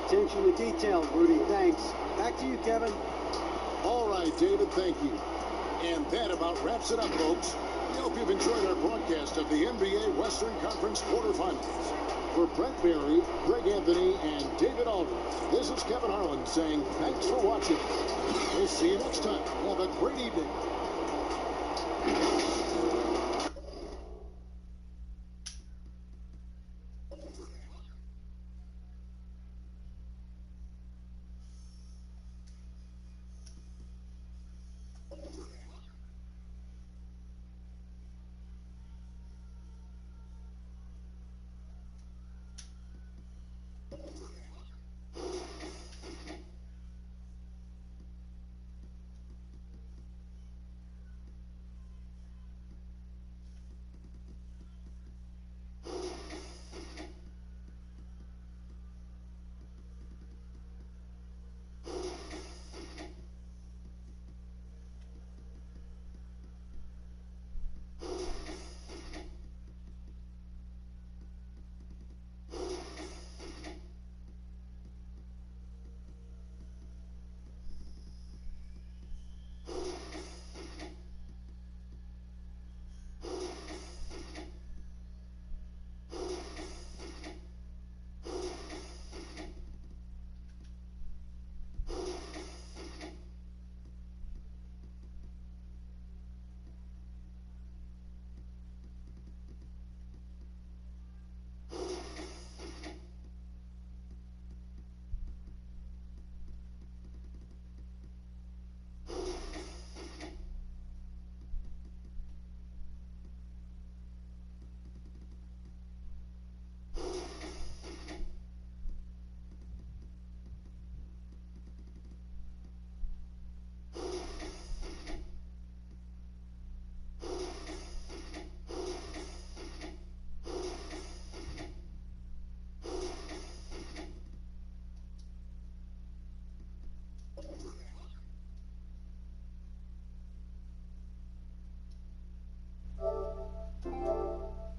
Attention to detail, Rudy. Thanks. Back to you, Kevin. All right, David, thank you. And that about wraps it up, folks. We hope you've enjoyed our broadcast of the NBA Western Conference quarterfinals. For Brent Berry, Greg Anthony, and David Aldridge, this is Kevin Harlan saying thanks for watching. We'll see you next time. Have a great evening.